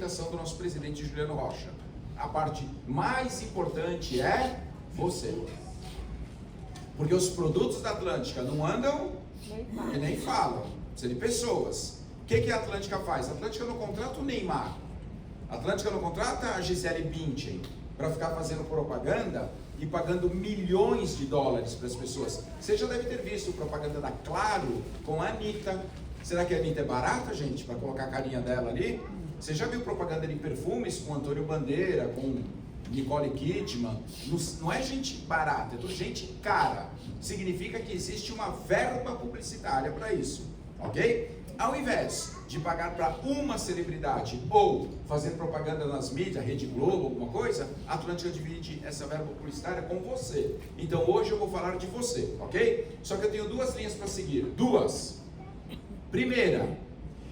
do nosso presidente Juliano Rocha. A parte mais importante é você. Porque os produtos da Atlântica não andam e nem falam. Precisa de pessoas. O que a Atlântica faz? A Atlântica não contrata o Neymar. A Atlântica não contrata a Gisele Bündchen para ficar fazendo propaganda e pagando milhões de dólares para as pessoas. Você já deve ter visto propaganda da Claro com a Anitta. Será que a Anitta é barata, gente, para colocar a carinha dela ali? Você já viu propaganda de perfumes com Antônio Bandeira, com Nicole Kidman? Não é gente barata, é tudo gente cara. Significa que existe uma verba publicitária para isso, ok? Ao invés de pagar para uma celebridade ou fazer propaganda nas mídias, Rede Globo, alguma coisa, a Atlântica divide essa verba publicitária com você. Então hoje eu vou falar de você, ok? Só que eu tenho duas linhas para seguir. Duas. Primeira,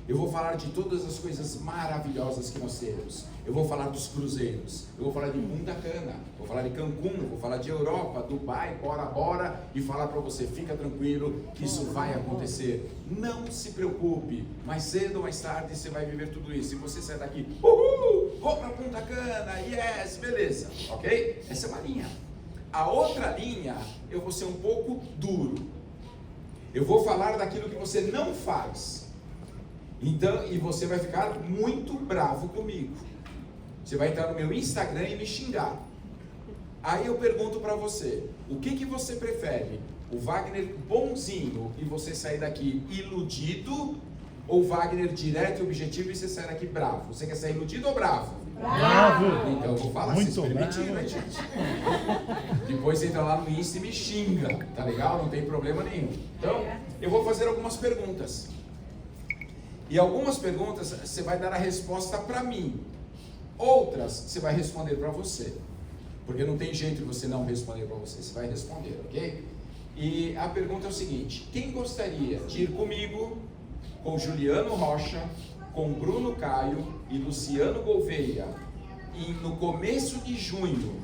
eu vou falar de todas as coisas maravilhosas que nós temos. Eu vou falar dos cruzeiros. Eu vou falar de Punta Cana. Vou falar de Cancún. Vou falar de Europa, Dubai, Bora Bora. E falar para você, fica tranquilo que isso vai acontecer. Não se preocupe. Mais cedo ou mais tarde você vai viver tudo isso. E você sai daqui, uhul, vou para Punta Cana, yes, beleza. Ok? Essa é uma linha. A outra linha, eu vou ser um pouco duro. Eu vou falar daquilo que você não faz. Então, e você vai ficar muito bravo comigo. Você vai entrar no meu Instagram e me xingar. Aí eu pergunto para você, o que você prefere? O Wagner bonzinho e você sair daqui iludido, ou o Wagner direto e objetivo e você sair daqui bravo? Você quer sair iludido ou bravo? Bravo! Então eu vou falar, muito vocês permitiram, né, gente? Depois entra lá no Insta e me xinga, tá legal? Não tem problema nenhum. Então, eu vou fazer algumas perguntas. E algumas perguntas você vai dar a resposta para mim. Outras você vai responder para você. Porque não tem jeito de você não responder para você. Você vai responder, ok? E a pergunta é o seguinte: quem gostaria de ir comigo, com Juliano Rocha, com Bruno Caio e Luciano Gouveia, e no começo de junho,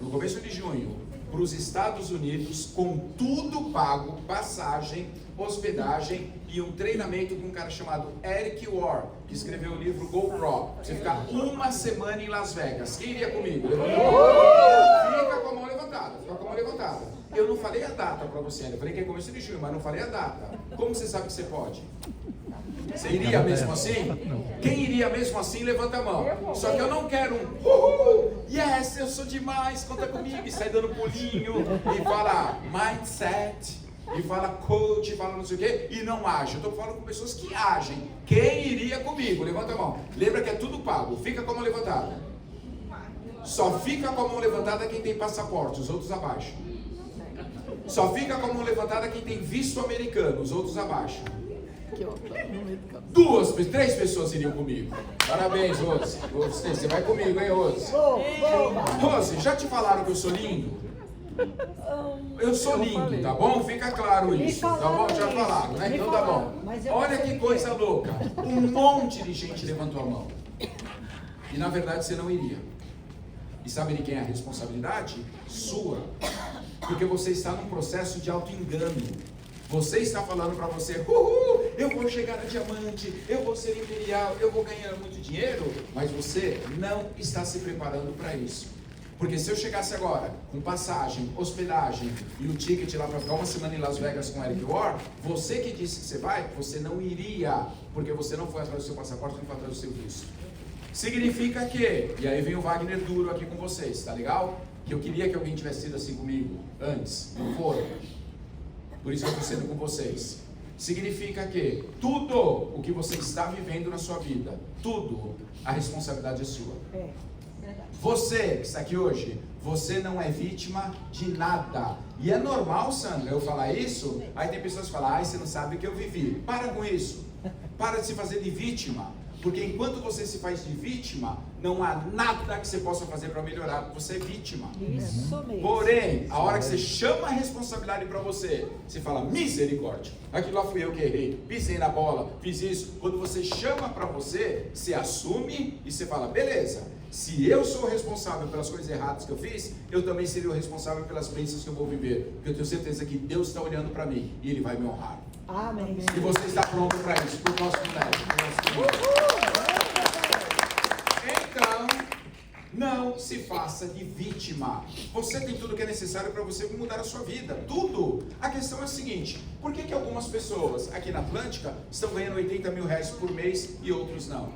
para os Estados Unidos, com tudo pago, passagem, hospedagem e um treinamento com um cara chamado Eric Ward, que escreveu o livro GoPro. Você ficar uma semana em Las Vegas. Quem iria comigo? Fica com a mão levantada, fica com a mão levantada. Eu não falei a data para você ainda, eu falei que é começo de junho, mas não falei a data. Como você sabe que você pode? Você iria mesmo assim? Quem iria mesmo assim, levanta a mão. Só que eu não quero um yes, eu sou demais, conta comigo, e sai dando pulinho, e fala mindset, e fala coach, e fala não sei o que, e não age. Eu estou falando com pessoas que agem. Quem iria comigo? Levanta a mão. Lembra que é tudo pago, fica com a mão levantada. Só fica com a mão levantada quem tem passaporte, os outros abaixo. Só fica com a mão levantada quem tem visto americano, os outros abaixo. Três pessoas iriam comigo. Parabéns, Rose. Você vai comigo, hein, Rose? Rose, já te falaram que eu sou lindo? Eu sou lindo, tá bom? Fica claro isso, tá bom? Já falaram, né? Então tá bom. Olha que coisa louca. Um monte de gente levantou a mão. E na verdade você não iria. E sabe de quem é a responsabilidade? Sua. Porque você está num processo de auto-engano. Você está falando para você, eu vou chegar a diamante, eu vou ser imperial, eu vou ganhar muito dinheiro, mas você não está se preparando para isso. Porque se eu chegasse agora com passagem, hospedagem e o ticket lá para ficar uma semana em Las Vegas com Eric Ward, você que disse que você vai, você não iria, porque você não foi atrás do seu passaporte, não foi atrás do seu visto. Significa que, e aí vem o Wagner duro aqui com vocês, tá legal? Que eu queria que alguém tivesse sido assim comigo antes, não foram. Por isso eu estou sendo com vocês. Significa que tudo o que você está vivendo na sua vida, tudo, a responsabilidade é sua. Você que está aqui hoje, você não é vítima de nada. E é normal, Sandra, eu falar isso, aí tem pessoas que falam, ai, você não sabe o que eu vivi. Para com isso. Para de se fazer de vítima. Porque enquanto você se faz de vítima, não há nada que você possa fazer para melhorar, porque você é vítima. Isso mesmo. Porém, a hora que você chama a responsabilidade para você, você fala, misericórdia, aquilo lá fui eu que errei, pisei na bola, fiz isso. Quando você chama para você, você assume e você fala, beleza, se eu sou responsável pelas coisas erradas que eu fiz, eu também seria o responsável pelas bênçãos que eu vou viver. Porque eu tenho certeza que Deus está olhando para mim e Ele vai me honrar. Amém. E você está pronto para isso, para o nosso médico. Não se faça de vítima. Você tem tudo que é necessário para você mudar a sua vida. Tudo. A questão é a seguinte: por que algumas pessoas aqui na Atlântica estão ganhando 80 mil reais por mês e outros não?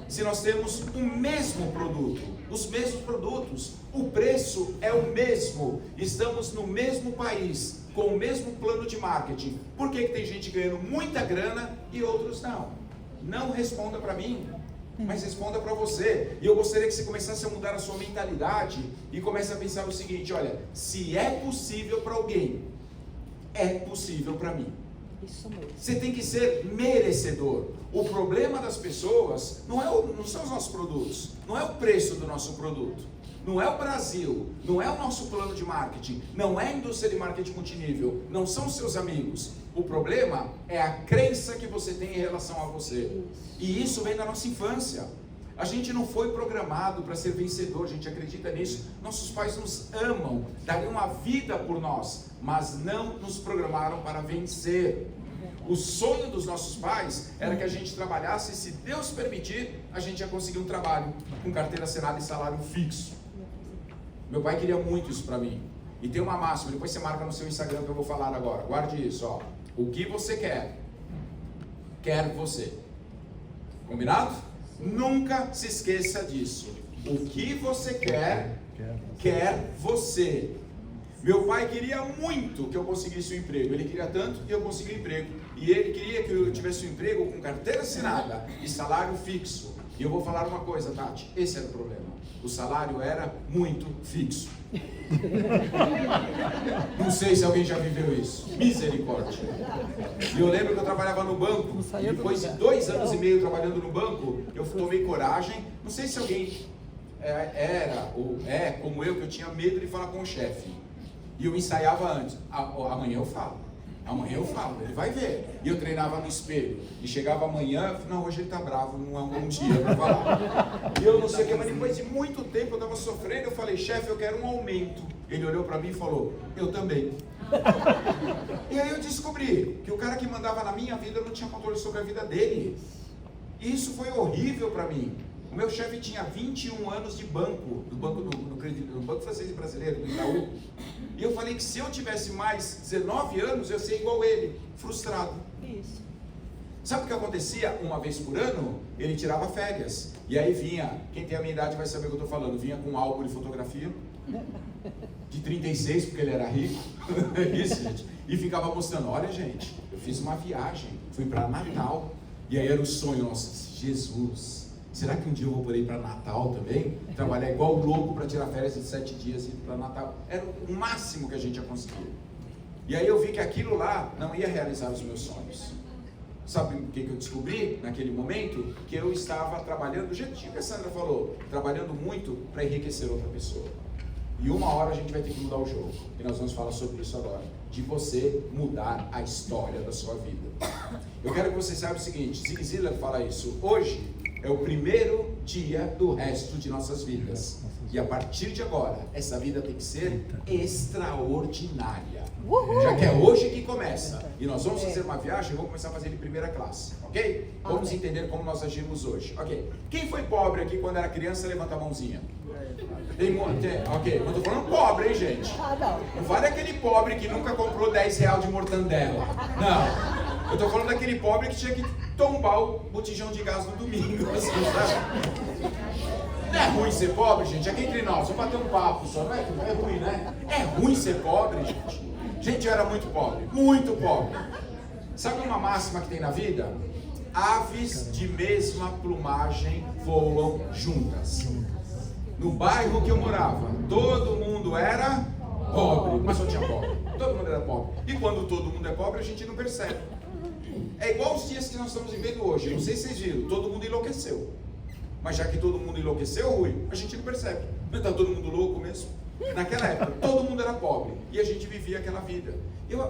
Se nós temos o mesmo produto, os mesmos produtos, o preço é o mesmo, estamos no mesmo país, com o mesmo plano de marketing, por que tem gente ganhando muita grana e outros não? Não responda para mim, mas responda para você. E eu gostaria que você começasse a mudar a sua mentalidade e comece a pensar o seguinte: olha, se é possível para alguém, é possível para mim. Isso mesmo. Você tem que ser merecedor. O problema das pessoas não são os nossos produtos, não é o preço do nosso produto, não é o Brasil, não é o nosso plano de marketing, não é a indústria de marketing multinível, não são os seus amigos. O problema é a crença que você tem em relação a você. E isso vem da nossa infância. A gente não foi programado para ser vencedor, a gente acredita nisso. Nossos pais nos amam, dariam a vida por nós, mas não nos programaram para vencer. O sonho dos nossos pais era que a gente trabalhasse e, se Deus permitir, a gente ia conseguir um trabalho com carteira assinada e salário fixo. Meu pai queria muito isso para mim. E tem uma máxima, depois você marca no seu Instagram que eu vou falar agora. Guarde isso, ó. O que você quer, quer você. Combinado? Nunca se esqueça disso. O que você quer, quer você. Meu pai queria muito que eu conseguisse um emprego. Ele queria tanto que eu consegui um emprego. E ele queria que eu tivesse um emprego com carteira assinada e salário fixo. E eu vou falar uma coisa, Tati, esse era o problema. O salário era muito fixo. Não sei se alguém já viveu isso. Misericórdia. E eu lembro que eu trabalhava no banco. E depois de 2 anos e meio trabalhando no banco, eu tomei coragem. Não sei se alguém era ou é como eu, que eu tinha medo de falar com o chefe. E eu ensaiava antes. Amanhã eu falo. Amanhã eu falo, ele vai ver. E eu treinava no espelho. E chegava amanhã, não, hoje ele tá bravo, não é um bom dia para falar. E eu não sei o que, mas depois de muito tempo eu estava sofrendo, eu falei: chefe, eu quero um aumento. Ele olhou para mim e falou: eu também. E aí eu descobri que o cara que mandava na minha vida não tinha controle sobre a vida dele. E isso foi horrível para mim. O meu chefe tinha 21 anos de banco, do Banco Francês e Brasileiro, do Itaú. E eu falei que se eu tivesse mais 19 anos, eu ia ser igual ele, frustrado. Isso. Sabe o que acontecia? Uma vez por ano, ele tirava férias. E aí vinha, quem tem a minha idade vai saber o que eu estou falando, vinha com um álbum de fotografia, de 36, porque ele era rico. Isso, gente. E ficava mostrando: olha, gente, eu fiz uma viagem, fui para Natal. E aí era o sonho nosso: Jesus, será que um dia eu vou poder ir para Natal também? Trabalhar igual louco para tirar férias de 7 dias e ir para Natal. Era o máximo que a gente ia conseguir. E aí eu vi que aquilo lá não ia realizar os meus sonhos. Sabe o que eu descobri naquele momento? Que eu estava trabalhando, do jeito que a Sandra falou, trabalhando muito para enriquecer outra pessoa. E uma hora a gente vai ter que mudar o jogo. E nós vamos falar sobre isso agora. De você mudar a história da sua vida. Eu quero que você saiba o seguinte: Zig Ziglar fala isso. Hoje é o primeiro dia do resto de nossas vidas. E a partir de agora, essa vida tem que ser extraordinária. Uhul. Já que é hoje que começa. E nós vamos fazer uma viagem e vamos começar a fazer em primeira classe. Ok? Vamos entender como nós agimos hoje. Ok. Quem foi pobre aqui quando era criança, levanta a mãozinha. Ok, mas tô falando pobre, hein, gente? Não vale aquele pobre que nunca comprou 10 reais de mortandela. Não. Eu tô falando daquele pobre que tinha que tombar o botijão de gás no domingo. Assim, sabe? Não é ruim ser pobre, gente? Aqui entre nós, vamos bater um papo só. Não é ruim, né? É ruim ser pobre, gente. Gente, eu era muito pobre. Muito pobre. Sabe uma máxima que tem na vida? Aves de mesma plumagem voam juntas. No bairro que eu morava, todo mundo era pobre, mas só tinha pobre. Todo mundo era pobre. E quando todo mundo é pobre, a gente não percebe. É igual os dias que nós estamos vivendo hoje. Não sei se vocês viram, todo mundo enlouqueceu. Mas já que todo mundo enlouqueceu, Rui, a gente não percebe. Não está todo mundo louco mesmo? Naquela época, todo mundo era pobre. E a gente vivia aquela vida.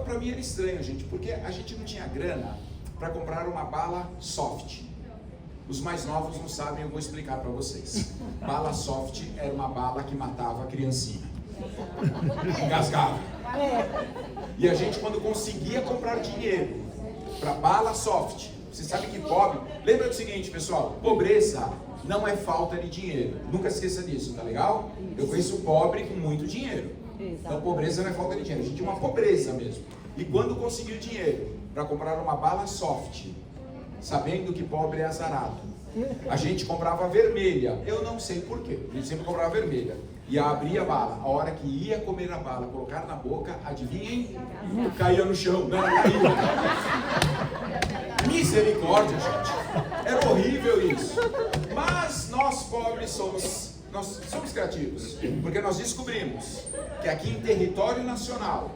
Para mim era estranho, gente, porque a gente não tinha grana para comprar uma bala soft. Os mais novos não sabem, eu vou explicar para vocês. Bala soft era uma bala que matava a criancinha. Engasgava. E a gente, quando conseguia comprar dinheiro para bala soft, você sabe que pobre... Lembra do seguinte, pessoal, pobreza não é falta de dinheiro. Nunca esqueça disso, tá legal? Eu conheço pobre com muito dinheiro. Então pobreza não é falta de dinheiro, a gente tinha uma pobreza mesmo. E quando conseguiu dinheiro para comprar uma bala soft, sabendo que pobre é azarado, a gente comprava vermelha. Eu não sei porquê, a gente sempre comprava vermelha. E abria a bala, a hora que ia comer a bala, colocar na boca, adivinhem? Caía no chão, não, caía. Misericórdia, gente. Era horrível isso. Mas nós pobres somos criativos, porque nós descobrimos que aqui em território nacional,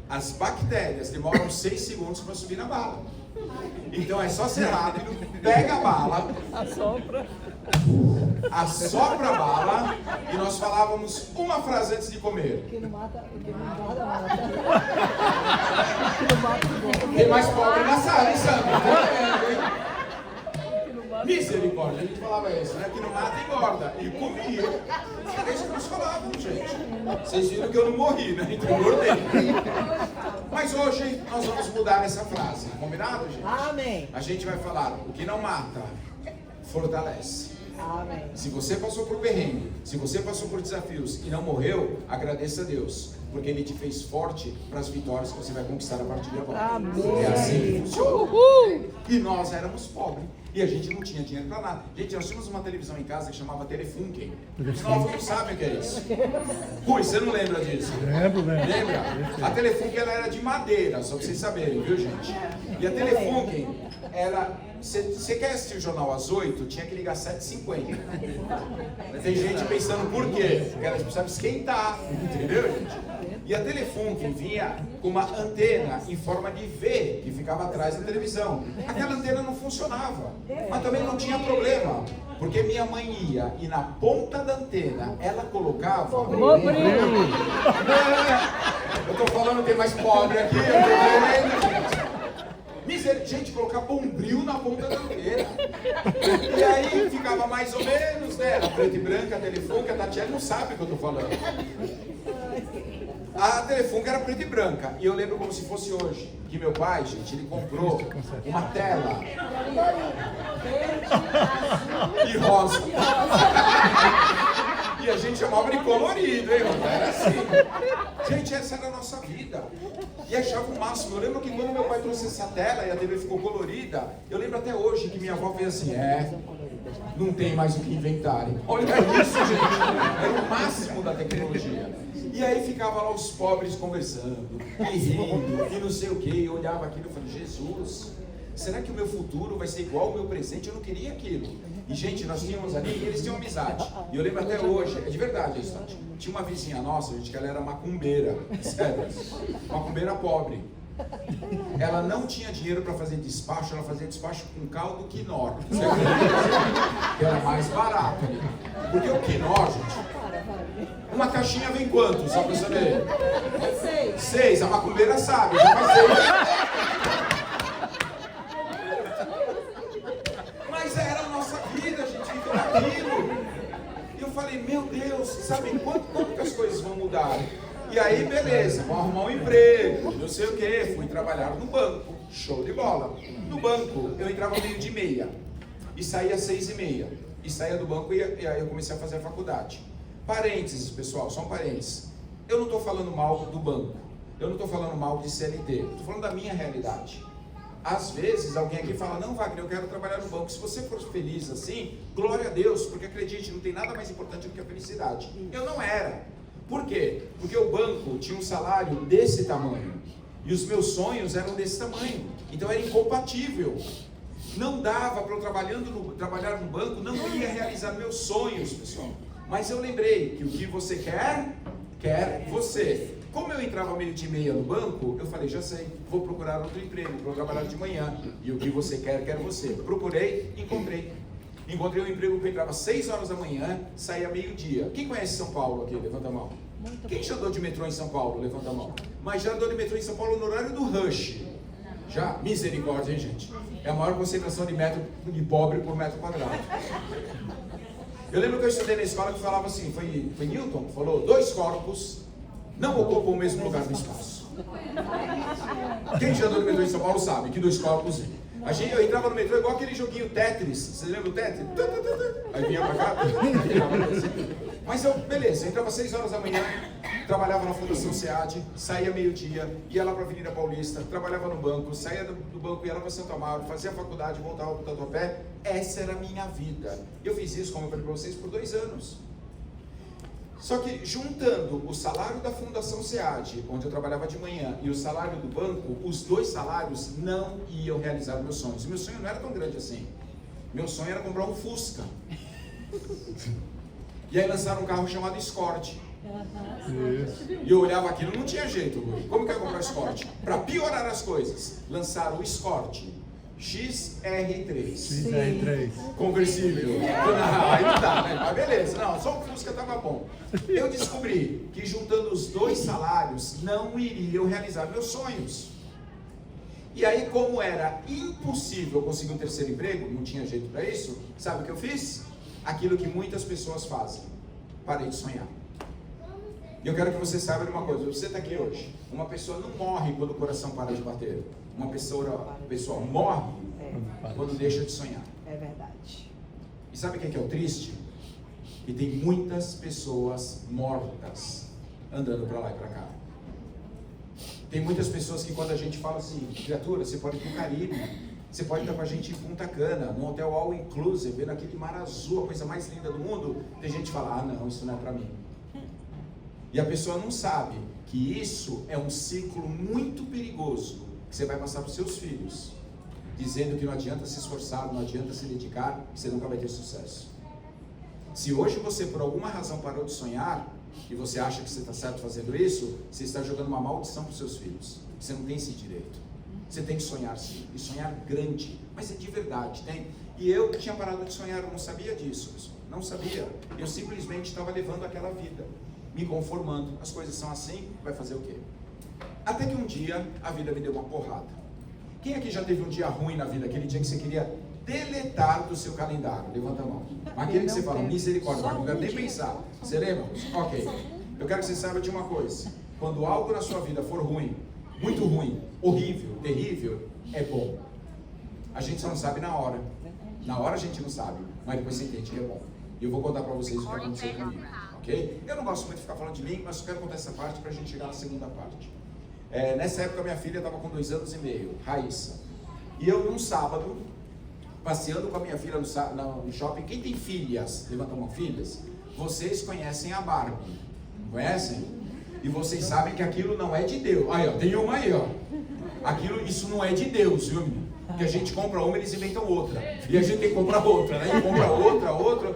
as bactérias demoram 6 segundos para subir na bala. Então é só ser rápido, pega a bala, assopra a bala, e nós falávamos uma frase antes de comer. O que não mata, mata. Tem mais pobre na sala, hein, Sandra? Misericórdia, a gente falava isso, né? Que não mata, engorda. E comia. Era isso que nós falávamos, gente. Vocês viram que eu não morri, né? Então engordei. Mas hoje nós vamos mudar essa frase. Combinado, gente? Amém. A gente vai falar: o que não mata, fortalece. Amém. Se você passou por perrengue, se você passou por desafios e não morreu, agradeça a Deus, porque Ele te fez forte para as vitórias que você vai conquistar a partir de agora. Amém. É assim que funciona. E nós éramos pobres. E a gente não tinha dinheiro para nada. Gente, nós tínhamos uma televisão em casa que chamava Telefunken. Os novos não sabem o que é isso. Rui, você não lembra disso? Lembro. Lembra? A Telefunken ela era de madeira, só para vocês saberem, viu, gente? E a Telefunken era... Você quer assistir o jornal às 8? Tinha que ligar às 7h50. Tem gente pensando por quê? Porque ela precisava esquentar, entendeu, gente? E a Telefunken vinha com uma antena em forma de V que ficava atrás da televisão. Aquela antena não funcionava, mas também não tinha problema, porque minha mãe ia e na ponta da antena ela colocava. Eu tô falando tem mais pobre aqui, eu tô vendo. Gente, colocar bombril na ponta da antena. E aí ficava mais ou menos, né? Era preto e branca, a Telefunken, a Tatiana não sabe o que eu tô falando. A Telefunken era preta e branca. E eu lembro como se fosse hoje, que meu pai, gente, ele comprou uma tela e rosa. E a gente chamava de colorido, hein? Era assim. Gente, essa era a nossa vida. E achava o máximo. Eu lembro que quando meu pai trouxe essa tela e a TV ficou colorida, eu lembro até hoje que minha avó fez assim: não tem mais o que inventarem. Olha isso, gente. Era o máximo da tecnologia. E aí ficava lá os pobres conversando, e rindo, e não sei o que. E eu olhava aquilo e falei: Jesus, será que o meu futuro vai ser igual ao meu presente? Eu não queria aquilo. E gente, nós tínhamos ali, e eles tinham amizade. E eu lembro até hoje, é de verdade isso. Tinha uma vizinha nossa, gente, que ela era macumbeira, sério, macumbeira pobre. Ela não tinha dinheiro para fazer despacho, ela fazia despacho com caldo quinor, que era mais barato ali. Porque o quinor, gente, uma caixinha vem quanto, só para saber? 6, a macumbeira sabe, já faz 6. Mas era a nossa vida, gente, viver aquilo. E eu falei: meu Deus, sabe quanto que as coisas vão mudar? E aí, beleza, vou arrumar um emprego, não sei o que, fui trabalhar no banco, show de bola. No banco, eu entrava 12:30 e saía 6:30. E saía do banco e aí eu comecei a fazer a faculdade. Parênteses, pessoal, só um parênteses. Eu não estou falando mal do banco, eu não estou falando mal de CLT, estou falando da minha realidade. Às vezes alguém aqui fala: não, Wagner, eu quero trabalhar no banco. Se você for feliz assim, glória a Deus, porque acredite, não tem nada mais importante do que a felicidade. Eu não era. Por quê? Porque o banco tinha um salário desse tamanho e os meus sonhos eram desse tamanho, então era incompatível. Não dava para eu trabalhar no banco, não ia realizar meus sonhos, pessoal. Mas eu lembrei que o que você quer você. Como eu entrava 12:30 no banco, eu falei: já sei, vou procurar outro emprego para eu trabalhar de manhã. E o que você quer você. Procurei, encontrei. Encontrei um emprego que eu entrava 6 horas da manhã, saía meio-dia. Quem conhece São Paulo aqui? Levanta a mão. Quem já andou de metrô em São Paulo? Levanta a mão. Mas já andou de metrô em São Paulo no horário do rush? Já? Misericórdia, hein, gente? É a maior concentração de metro de pobre por metro quadrado. Eu lembro que eu estudei na escola que falava assim, foi Newton que falou: 2 corpos não ocupam o mesmo lugar no espaço. Quem já andou de metrô em São Paulo sabe que 2 corpos Eu entrava no metrô igual aquele joguinho Tetris. Você lembra do Tetris? Aí vinha pra cá. Mas beleza, eu entrava às 6 horas da manhã, trabalhava na Fundação SEAD, saía meio-dia, ia lá para a Avenida Paulista, trabalhava no banco, saía do banco, ia lá para Santo Amaro, fazia a faculdade, voltava para o Tatuapé. Essa era a minha vida. Eu fiz isso, como eu falei para vocês, por 2 anos. Só que juntando o salário da Fundação SEAD, onde eu trabalhava de manhã, e o salário do banco, os 2 salários não iam realizar meus sonhos. Meu sonho não era tão grande assim. Meu sonho era comprar um Fusca. E aí lançaram um carro chamado Escort. E eu olhava aquilo, não tinha jeito, Rui. Como que eu ia comprar o Escort? Para piorar as coisas, lançaram o Escort XR3 conversível. Aí não dá, né? Mas beleza, não, só o Fusca tava bom. Eu descobri que juntando os 2 salários não iriam realizar meus sonhos. E aí, como era impossível conseguir um 3º emprego, não tinha jeito para isso, sabe o que eu fiz? Aquilo que muitas pessoas fazem: parei de sonhar. E eu quero que você saiba de uma coisa: você está aqui hoje, uma pessoa não morre quando o coração para de bater, uma pessoa morre quando deixa de sonhar. É verdade. E sabe o que é o triste? Que tem muitas pessoas mortas andando para lá e para cá. Tem muitas pessoas que, quando a gente fala assim: criatura, você pode ir para o Caribe, você pode estar com a gente em Punta Cana, num hotel all inclusive, vendo aquele mar azul, a coisa mais linda do mundo. Tem gente que fala: ah, não, isso não é para mim. E a pessoa não sabe que isso é um ciclo muito perigoso que você vai passar para os seus filhos, dizendo que não adianta se esforçar, não adianta se dedicar, que você nunca vai ter sucesso. Se hoje você, por alguma razão, parou de sonhar, e você acha que você está certo fazendo isso, você está jogando uma maldição para os seus filhos. Você não tem esse direito. Você tem que sonhar sim, e sonhar grande, mas é de verdade, tem? E eu tinha parado de sonhar, eu não sabia disso, pessoal. Não sabia. Eu simplesmente estava levando aquela vida, me conformando. As coisas são assim, vai fazer o quê? Até que um dia a vida me deu uma porrada. Quem aqui já teve um dia ruim na vida, aquele dia que você queria deletar do seu calendário? Levanta a mão. Aquele que você fala: misericórdia, não quero nem pensar. Você lembra? Ok. Eu quero que você saiba de uma coisa: quando algo na sua vida for ruim, muito ruim, horrível, terrível, é bom. A gente só não sabe na hora. Na hora a gente não sabe, mas depois você entende que é bom. E eu vou contar para vocês o que aconteceu comigo, ok? Eu não gosto muito de ficar falando de mim, mas só quero contar essa parte para a gente chegar na segunda parte. Nessa época minha filha estava com 2 anos e meio, Raíssa. E eu, num sábado, passeando com a minha filha no shopping. Quem tem filhas? Levanta a mão, filhas. Vocês conhecem a Barbie, conhecem? E vocês sabem que aquilo não é de Deus. Aí, ó, tem uma aí, ó. Isso não é de Deus, viu, menino? Porque a gente compra uma, eles inventam outra. E a gente tem que comprar outra, né? E compra outra.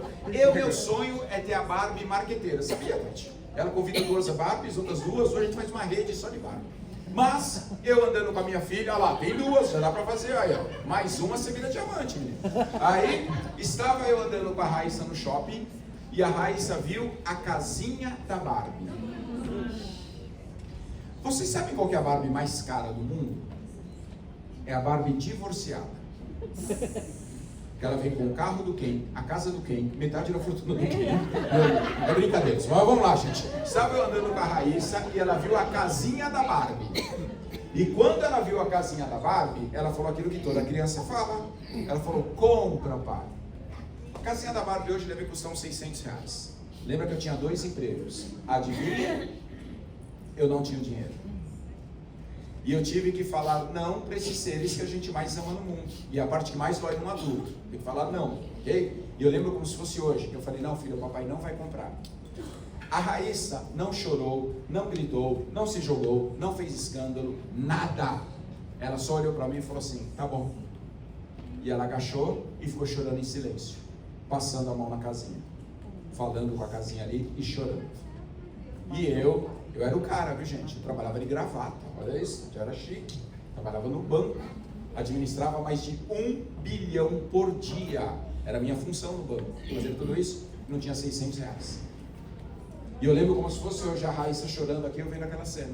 Meu sonho é ter a Barbie marqueteira, sabia, Tati? Ela convida 2 Barbies, outras 2, hoje a gente faz uma rede só de Barbie. Mas, eu andando com a minha filha, olha lá, tem 2, já dá pra fazer, aí, ó. Mais uma, você vira diamante, menino. Aí, estava eu andando com a Raíssa no shopping, e a Raíssa viu a casinha da Barbie. Vocês sabem qual que é a Barbie mais cara do mundo? É a Barbie divorciada. Que ela vem com o carro do Ken, a casa do Ken, metade da fortuna do Ken. É brincadeira, mas vamos lá, gente. Estava eu andando com a Raíssa e ela viu a casinha da Barbie. E quando ela viu a casinha da Barbie, ela falou aquilo que toda criança fala. Ela falou: compra, pai. A casinha da Barbie hoje deve custar uns R$600. Lembra que eu tinha 2 empregos? Adivinha? Eu não tinha dinheiro. E eu tive que falar não para esses seres que a gente mais ama no mundo. E a parte que mais dói num adulto. Tem que falar não, ok? E eu lembro como se fosse hoje. Eu falei: não, filho, o papai não vai comprar. A Raíssa não chorou, não gritou, não se jogou, não fez escândalo, nada. Ela só olhou para mim e falou assim: tá bom. E ela agachou e ficou chorando em silêncio, passando a mão na casinha, falando com a casinha ali e chorando. E eu era o cara, viu, gente? Eu trabalhava de gravata, olha isso, já era chique. Trabalhava no banco, administrava mais de 1 bilhão por dia. Era a minha função no banco, fazer tudo isso, não tinha R$600. E eu lembro como se fosse hoje a Raíssa chorando aqui, eu vendo aquela cena.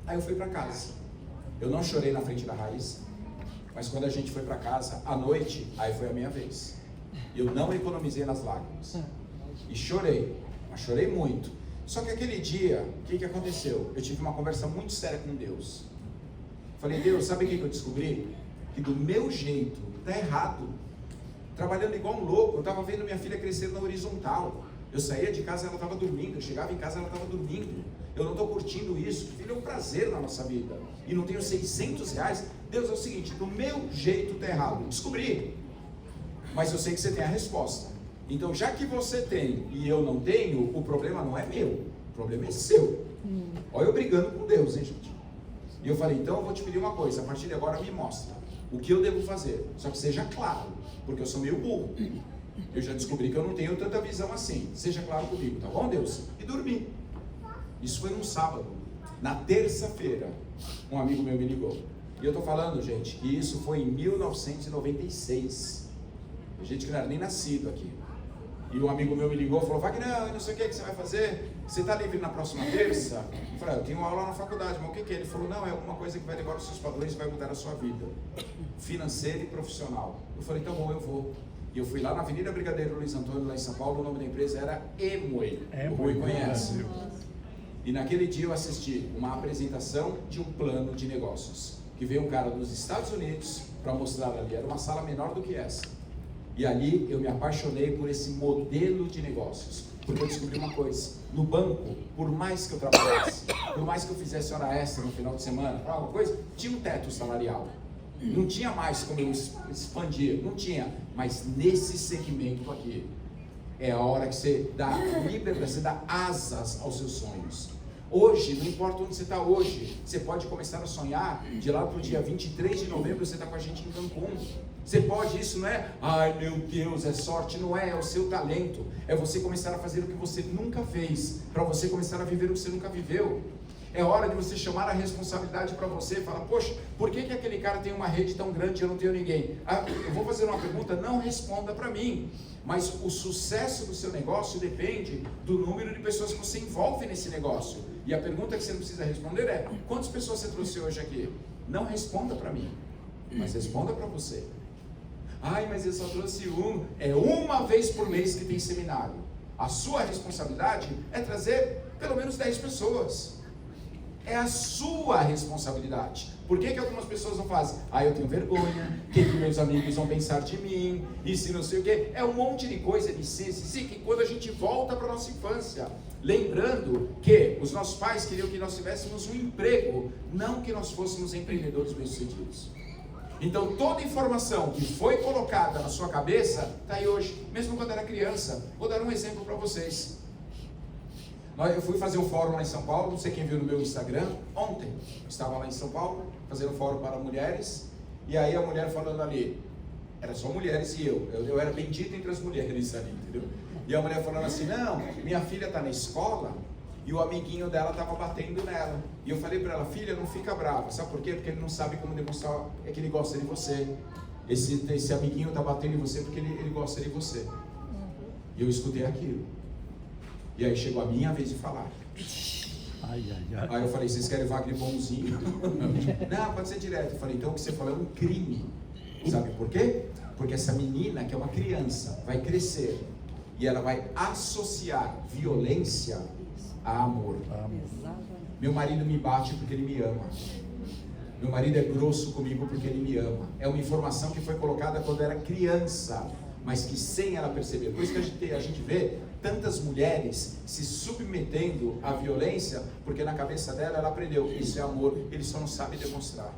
Aí eu fui para casa. Eu não chorei na frente da Raíssa, mas quando a gente foi para casa, à noite, aí foi a minha vez. Eu não economizei nas lágrimas. E chorei, mas chorei muito. Só que aquele dia, o que aconteceu? Eu tive uma conversa muito séria com Deus. Falei: Deus, sabe o que eu descobri? que do meu jeito está errado. Trabalhando igual um louco, eu estava vendo minha filha crescer na horizontal. Eu saía de casa, ela estava dormindo. Eu chegava em casa, ela estava dormindo. Eu não estou curtindo isso. Filho, é um prazer na nossa vida. E não tenho 600 reais. Deus, é o seguinte, do meu jeito está errado. Descobri. Mas eu sei que você tem a resposta. Então, já que você tem e eu não tenho, o problema não é meu. O problema é seu. Olha eu brigando com Deus, hein, gente? E eu falei, então eu vou te pedir uma coisa. A partir de agora me mostra o que eu devo fazer. Só que seja claro, porque eu sou meio burro. Eu já descobri que eu não tenho tanta visão assim. Seja claro comigo, tá bom, Deus? E dormi. Isso foi num sábado. Na terça-feira, um amigo meu me ligou. E eu tô falando, gente, que isso foi em 1996. Gente que não era nem nascido aqui. E um amigo meu me ligou e falou, Wagner, não sei o que você vai fazer. Você tá livre na próxima terça? Eu falei, eu tenho uma aula na faculdade, mas o que é? Ele falou, não, é alguma coisa que vai levar os seus padrões e vai mudar a sua vida. Financeira e profissional. Eu falei, tá bom, eu vou. E eu fui lá na Avenida Brigadeiro Luiz Antônio, lá em São Paulo, o nome da empresa era Emway. O Rui conhece. E naquele dia eu assisti uma apresentação de um plano de negócios. Que veio um cara dos Estados Unidos para mostrar ali, era uma sala menor do que essa. E ali eu me apaixonei por esse modelo de negócios. Porque eu descobri uma coisa, no banco, por mais que eu trabalhasse, por mais que eu fizesse hora extra no final de semana, alguma coisa, tinha um teto salarial. Não tinha mais como eu expandir, não tinha. Mas nesse segmento aqui, é a hora que você dá liberdade, você dá asas aos seus sonhos. Hoje, não importa onde você está hoje, você pode começar a sonhar, de lá para o dia 23 de novembro você está com a gente em Cancún. Você pode, isso não é, ai meu Deus, é sorte, não é, é o seu talento. É você começar a fazer o que você nunca fez, para você começar a viver o que você nunca viveu. É hora de você chamar a responsabilidade para você e falar, poxa, por que aquele cara tem uma rede tão grande e eu não tenho ninguém? Eu vou fazer uma pergunta, não responda para mim. Mas o sucesso do seu negócio depende do número de pessoas que você envolve nesse negócio. E a pergunta que você não precisa responder é, quantas pessoas você trouxe hoje aqui? Não responda para mim, mas responda para você. Ai, mas eu só trouxe um. É uma vez por mês que tem seminário. A sua responsabilidade é trazer pelo menos 10 pessoas. É a sua responsabilidade. Por que algumas pessoas não fazem? Eu tenho vergonha, o que meus amigos vão pensar de mim, e se não sei o que. É um monte de coisa de si, que quando a gente volta para a nossa infância, lembrando que os nossos pais queriam que nós tivéssemos um emprego, não que nós fôssemos empreendedores bem-sucedidos. Então toda informação que foi colocada na sua cabeça, está aí hoje, mesmo quando era criança. Vou dar um exemplo para vocês. Eu fui fazer um fórum lá em São Paulo, não sei quem viu no meu Instagram, ontem, estava lá em São Paulo, fazendo um fórum para mulheres, e aí a mulher falando ali, era só mulheres e eu era bendito entre as mulheres ali, entendeu? E a mulher falando assim, não, minha filha está na escola, e o amiguinho dela estava batendo nela, e eu falei para ela, filha, não fica brava, sabe por quê? Porque ele não sabe como demonstrar que ele gosta de você, esse amiguinho está batendo em você porque ele gosta de você. E eu escutei aquilo. E aí chegou a minha vez de falar. Aí eu falei, vocês querem Wagner bonzinho? Não, pode ser direto. Eu falei, então o que você falou é um crime. Sabe por quê? Porque essa menina, que é uma criança, vai crescer e ela vai associar violência a amor. Meu marido me bate porque ele me ama. Meu marido é grosso comigo porque ele me ama. É uma informação que foi colocada quando eu era criança, mas que sem ela perceber. Por isso que a gente vê tantas mulheres se submetendo à violência, porque na cabeça dela ela aprendeu que isso é amor, ele só não sabe demonstrar.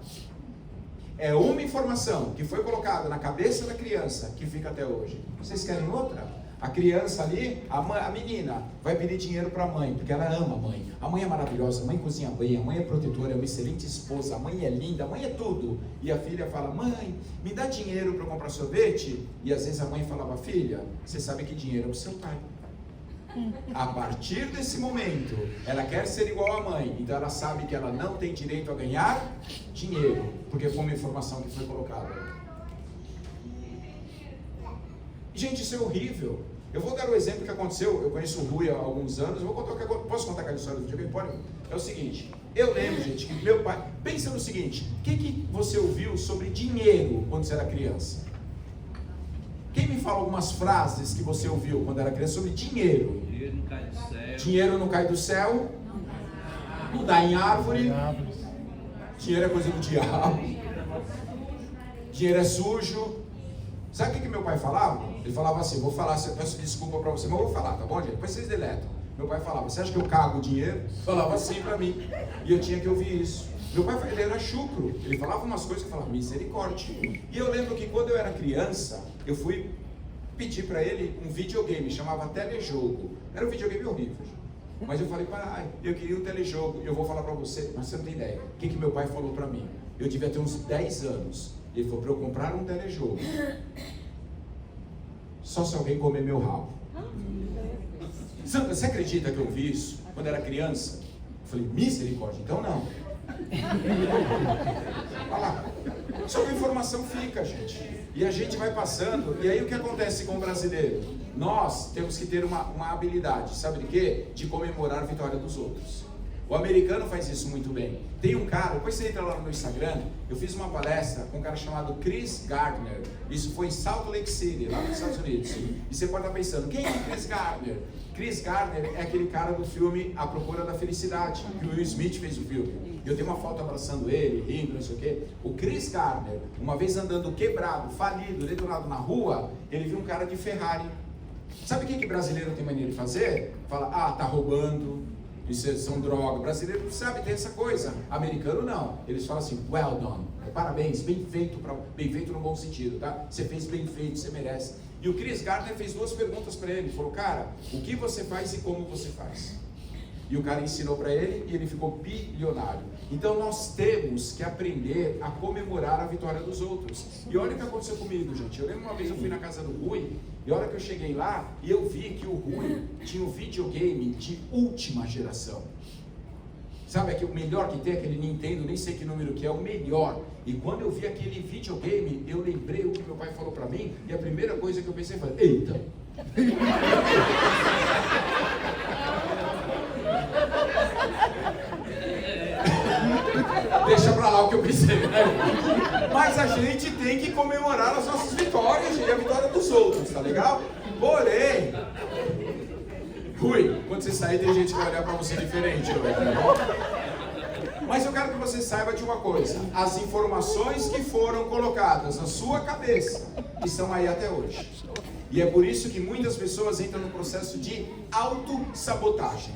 É uma informação que foi colocada na cabeça da criança que fica até hoje. Vocês querem outra? A criança ali, a menina, vai pedir dinheiro para a mãe, porque ela ama a mãe. A mãe é maravilhosa, a mãe cozinha bem, a mãe é protetora, é uma excelente esposa, a mãe é linda, a mãe é tudo. E a filha fala, mãe, me dá dinheiro para eu comprar sorvete? E às vezes a mãe falava, filha, você sabe que dinheiro é para o seu pai. A partir desse momento, ela quer ser igual à mãe, então ela sabe que ela não tem direito a ganhar dinheiro, porque foi uma informação que foi colocada. Gente, isso é horrível. Eu vou dar um exemplo que aconteceu. Eu conheço o Rui há alguns anos. Posso contar aquela história do videogame? Pode? É o seguinte, eu lembro, gente, que meu pai... Pensa no seguinte, o que você ouviu sobre dinheiro quando você era criança? Quem me fala algumas frases que você ouviu quando era criança sobre dinheiro? Dinheiro não cai do céu. Dinheiro não cai do céu. Não dá em árvore. Dinheiro é coisa do diabo. dinheiro é sujo. Sabe o que meu pai falava? Ele falava assim, vou falar, eu peço desculpa pra você, mas eu vou falar, tá bom, gente? Depois vocês deletam. Meu pai falava, você acha que eu cago o dinheiro? Falava assim pra mim. E eu tinha que ouvir isso. Meu pai, ele era chucro. Ele falava umas coisas que eu falava, misericórdia. E eu lembro que quando eu era criança, eu fui pedir pra ele um videogame, chamava telejogo. Era um videogame horrível. Mas eu falei, pai, eu queria um telejogo. Eu vou falar pra você, mas você não tem ideia. O que meu pai falou pra mim? Eu devia ter uns 10 anos. Ele falou pra eu comprar um telejogo. Só se alguém comer meu rabo. Você acredita que eu vi isso quando era criança? Eu falei, misericórdia, então não. Olha lá. Só que a informação fica, gente. E a gente vai passando. E aí o que acontece com o brasileiro? Nós temos que ter uma habilidade, sabe de quê? De comemorar a vitória dos outros. O americano faz isso muito bem. Tem um cara, depois você entra lá no meu Instagram, eu fiz uma palestra com um cara chamado Chris Gardner. Isso foi em Salt Lake City, lá nos Estados Unidos. E você pode estar pensando, quem é Chris Gardner? Chris Gardner é aquele cara do filme A Procura da Felicidade, que o Will Smith fez o filme. Eu tenho uma foto abraçando ele, rindo, não sei o quê. O Chris Gardner, uma vez andando quebrado, falido, detonado na rua, ele viu um cara de Ferrari. Sabe o que brasileiro tem mania de fazer? Fala, tá roubando, isso são drogas. Brasileiro não sabe, tem essa coisa. Americano não. Eles falam assim, well done. Parabéns, bem feito no bom sentido, tá? Você fez bem feito, você merece. E o Chris Gardner fez 2 perguntas para ele. Ele falou, cara, o que você faz e como você faz? E o cara ensinou para ele e ele ficou bilionário. Então nós temos que aprender a comemorar a vitória dos outros. E olha o que aconteceu comigo, gente. Eu lembro uma vez eu fui na casa do Rui, e a hora que eu cheguei lá, e eu vi que o Rui tinha um videogame de última geração. Sabe, o melhor que tem, aquele Nintendo, nem sei que número que é, o melhor. E quando eu vi aquele videogame, eu lembrei o que meu pai falou para mim, e a primeira coisa que eu pensei foi, eita! Deixa pra lá o que eu pensei, né? Mas a gente tem que comemorar as nossas vitórias e a vitória dos outros, tá legal? Porém, Rui, quando você sair tem gente que vai olhar pra você diferente, tá bom? Mas eu quero que você saiba de uma coisa: as informações que foram colocadas na sua cabeça estão aí até hoje. E é por isso que muitas pessoas entram no processo de autossabotagem.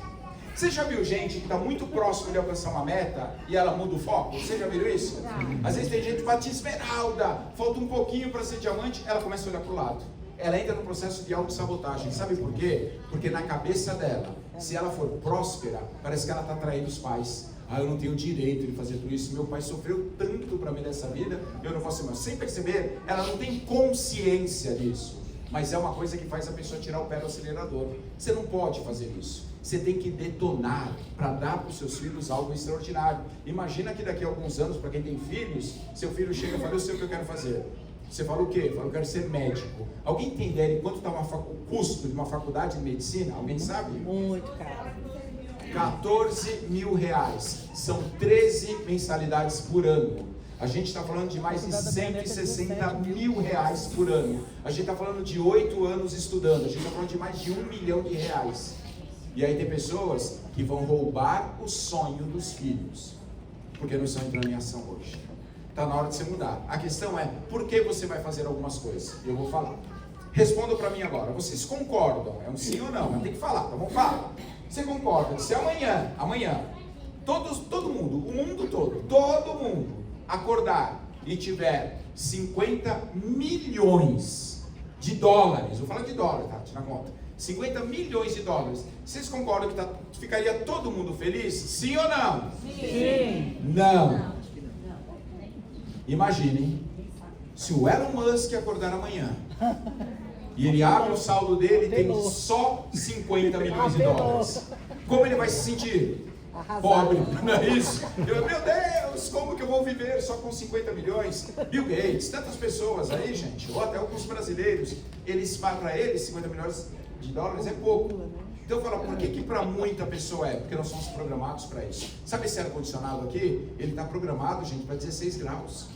Você já viu gente que está muito próximo de alcançar uma meta e ela muda o foco? Você já viu isso? Às vezes tem gente que bate esmeralda, falta um pouquinho para ser diamante, ela começa a olhar para o lado. Ela entra no processo de autossabotagem. Sabe por quê? Porque na cabeça dela, se ela for próspera, parece que ela está traindo os pais. Eu não tenho direito de fazer tudo isso. Meu pai sofreu tanto para mim nessa vida, eu não posso mais. Sem perceber, ela não tem consciência disso. Mas é uma coisa que faz a pessoa tirar o pé do acelerador. Você não pode fazer isso. Você tem que detonar para dar para os seus filhos algo extraordinário. Imagina que daqui a alguns anos, para quem tem filhos, seu filho chega e fala, eu sei o que eu quero fazer. Você fala o quê? Fala, eu quero ser médico. Alguém tem ideia de quanto está o custo de uma faculdade de medicina? Alguém sabe? Muito caro. 14 mil reais. São 13 mensalidades por ano. A gente está falando de mais de 160 mil reais por ano. A gente está falando de 8 anos estudando. A gente está falando de mais de 1 milhão de reais. E aí tem pessoas que vão roubar o sonho dos filhos, porque não estão entrando em ação hoje. Está na hora de você mudar. A questão é, por que você vai fazer algumas coisas? Eu vou falar. Respondam para mim agora. Vocês concordam? É um sim ou não? Mas tem que falar, tá bom? Fala. Você concorda? Se amanhã, todo mundo, o mundo todo mundo acordar e tiver 50 milhões de dólares, vou falar de dólar, tá? Tira a conta. 50 milhões de dólares. Vocês concordam que ficaria todo mundo feliz? Sim ou não? Sim. Não. Imaginem, se o Elon Musk acordar amanhã e ele abre o saldo dele e tem só 50 milhões de dólares. Como ele vai se sentir? Pobre, não é isso? Meu Deus, como que eu vou viver só com 50 milhões? Bill Gates, tantas pessoas aí, gente, ou até alguns brasileiros, para eles 50 milhões de dólares é pouco. Então fala, por que para muita pessoa é? Porque nós somos programados para isso. Sabe esse ar-condicionado aqui? Ele está programado, gente, para 16 graus.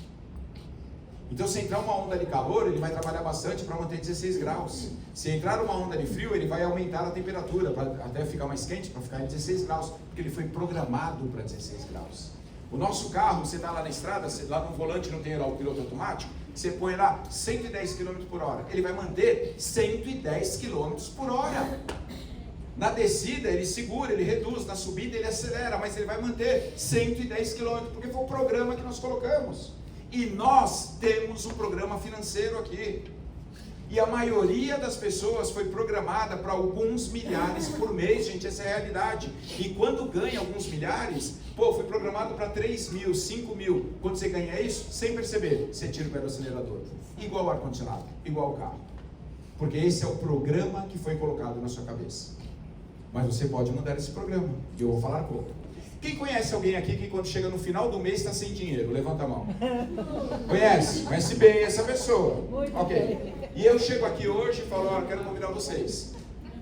Então se entrar uma onda de calor, ele vai trabalhar bastante para manter 16 graus. Se entrar uma onda de frio, ele vai aumentar a temperatura, até ficar mais quente, para ficar em 16 graus. Porque ele foi programado para 16 graus. O nosso carro, você está lá na estrada, lá no volante não tem lá o piloto automático, você põe lá 110 km por hora. Ele vai manter 110 km por hora. Na descida ele segura, ele reduz, na subida ele acelera, mas ele vai manter 110 km, porque foi o programa que nós colocamos. E nós temos um programa financeiro aqui. E a maioria das pessoas foi programada para alguns milhares por mês, gente, essa é a realidade. E quando ganha alguns milhares, foi programado para 3 mil, 5 mil. Quando você ganha isso, sem perceber, você tira o pé do acelerador. Igual o ar-condicionado, igual o carro. Porque esse é o programa que foi colocado na sua cabeça. Mas você pode mudar esse programa, e eu vou falar como. Quem conhece alguém aqui que quando chega no final do mês está sem dinheiro? Levanta a mão. Conhece? Conhece bem essa pessoa. Ok. E eu chego aqui hoje e falo, quero convidar vocês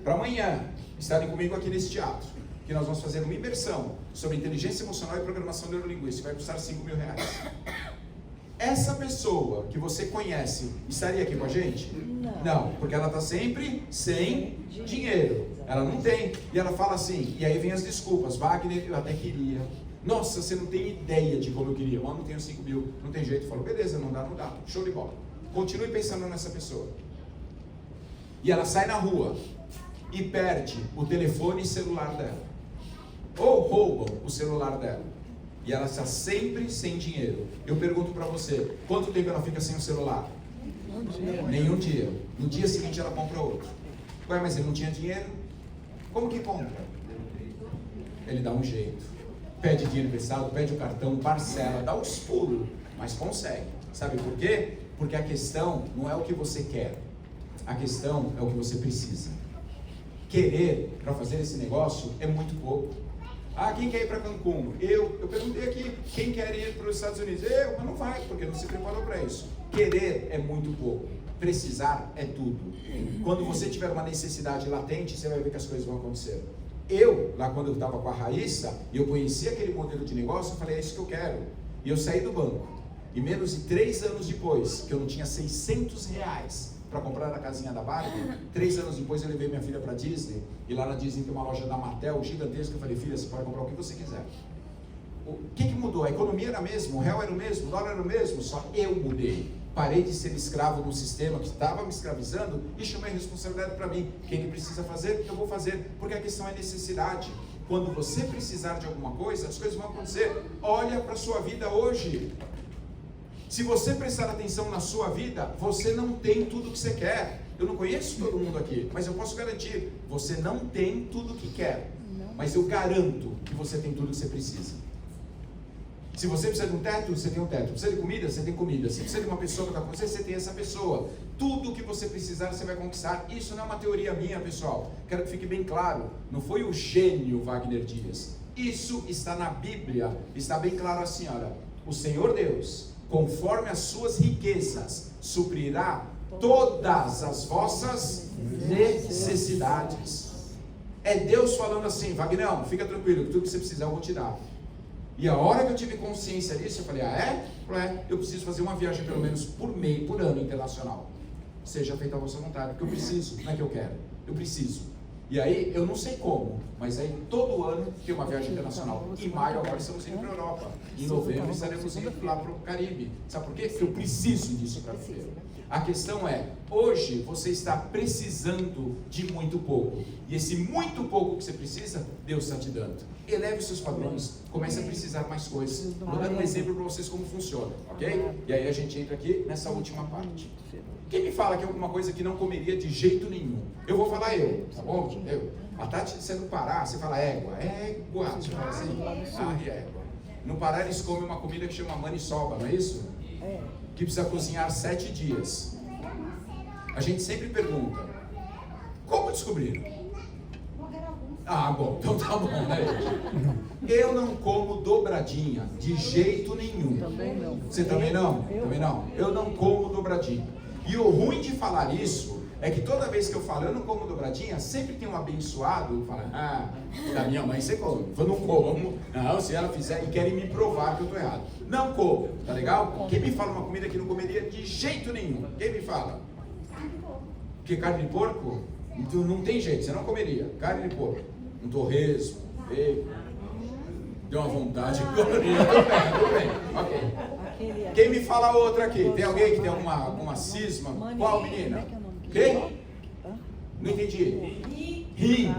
para amanhã estarem comigo aqui nesse teatro, que nós vamos fazer uma imersão sobre inteligência emocional e programação neurolinguística. Vai custar 5 mil reais. Essa pessoa que você conhece estaria aqui com a gente? Não, porque ela está sempre sem dinheiro. Ela não tem. E ela fala assim, e aí vem as desculpas. Wagner, eu até queria. Nossa, você não tem ideia de como eu queria. Eu não tenho 5 mil, não tem jeito. Eu falo, beleza, não dá. Show de bola. Continue pensando nessa pessoa. E ela sai na rua e perde o telefone celular dela. Ou roubam o celular dela. E ela está sempre sem dinheiro. Eu pergunto para você, quanto tempo ela fica sem o celular? Nenhum dia. No dia seguinte ela compra outro. Ué, mas ele não tinha dinheiro? Como que compra? Ele dá um jeito. Pede dinheiro emprestado, pede o cartão, parcela, dá uns pulos, mas consegue. Sabe por quê? Porque a questão não é o que você quer. A questão é o que você precisa. Querer para fazer esse negócio é muito pouco. Quem quer ir para Cancún? Eu perguntei aqui, quem quer ir para os Estados Unidos? Mas não vai, porque não se preparou para isso. Querer é muito pouco, precisar é tudo. Quando você tiver uma necessidade latente, você vai ver que as coisas vão acontecer. Lá quando eu estava com a Raíssa, eu conheci aquele modelo de negócio, eu falei, é isso que eu quero. E eu saí do banco. E menos de 3 anos depois, que eu não tinha 600 reais para comprar a casinha da Barbie, 3 anos depois eu levei minha filha para Disney, e lá na Disney tem uma loja da Mattel gigantesca. Eu falei, filha, você pode comprar o que você quiser. O que mudou? A economia era a mesma, o real era o mesmo, o dólar era o mesmo, só eu mudei. Parei de ser escravo de um sistema que estava me escravizando e chamei a responsabilidade para mim. Quem que precisa fazer, eu vou fazer, porque a questão é necessidade. Quando você precisar de alguma coisa, as coisas vão acontecer. Olha para a sua vida hoje. Se você prestar atenção na sua vida, você não tem tudo que você quer. Eu não conheço todo mundo aqui, mas eu posso garantir, você não tem tudo que quer. Mas eu garanto que você tem tudo que você precisa. Se você precisa de um teto, você tem um teto. Precisa de comida, você tem comida. Se precisa de uma pessoa que está com você, você tem essa pessoa. Tudo que você precisar, você vai conquistar. Isso não é uma teoria minha, pessoal. Quero que fique bem claro. Não foi o gênio Wagner Dias. Isso está na Bíblia. Está bem claro assim, olha. O Senhor Deus, conforme as suas riquezas, suprirá todas as vossas necessidades. É Deus falando assim, Wagner, fica tranquilo, tudo que você precisar eu vou te dar. E a hora que eu tive consciência disso, eu falei, eu preciso fazer uma viagem pelo menos por ano internacional. Seja feita a vossa vontade, porque eu preciso, não é que eu quero, eu preciso. E aí, eu não sei como, mas aí todo ano tem uma viagem internacional. Em maio agora estamos indo para a Europa. Em novembro estaremos indo lá para o Caribe. Sabe por quê? Porque eu preciso disso para viver. A questão é, hoje você está precisando de muito pouco. E esse muito pouco que você precisa, Deus está te dando. Eleve os seus padrões, comece a precisar mais coisas. Vou dar um exemplo para vocês como funciona, ok? E aí a gente entra aqui nessa última parte. Quem me fala que é alguma coisa que não comeria de jeito nenhum? Eu vou falar tá bom? A Tati, você no Pará, você fala égua. Você fala assim, égua. No Pará eles comem uma comida que chama maniçoba, não é isso? Que precisa cozinhar 7 dias. A gente sempre pergunta, como descobriram? Bom, então tá bom, né? Eu não como dobradinha, de jeito nenhum. Também não. Você também não? Também não. Eu não como dobradinha. E o ruim de falar isso é que toda vez que eu falo, eu não como dobradinha, sempre tem um abençoado que fala, da minha mãe você come. Eu não como. Não, se ela fizer, e querem me provar que eu tô errado. Não como, tá legal? Quem me fala uma comida que não comeria de jeito nenhum? Quem me fala? Que carne de porco? Então, não tem jeito, você não comeria. Carne de porco. Um torresmo, bacon. Deu uma vontade. Tudo bem. Ok. Quem me fala outra aqui? Tem alguém que tem alguma cisma? Qual menina? Quem? Não entendi. Rim.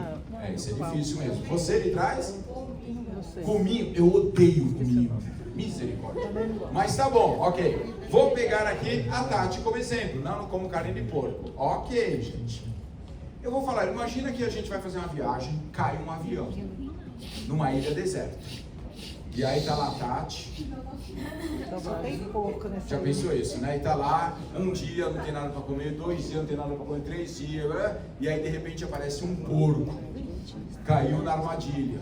Isso é difícil mesmo. Você lhe traz? Cominho. Eu odeio cominho. Misericórdia. Mas tá bom, ok. Vou pegar aqui a Tati como exemplo. Não como carne de porco. Ok, gente. Eu vou falar, imagina que a gente vai fazer uma viagem, cai um avião numa ilha deserta. E aí tá lá a Tati. Já pensou isso, né? E tá lá, um dia não tem nada para comer, 2 dias não tem nada para comer, 3 dias, né? E aí de repente aparece um porco. Caiu na armadilha.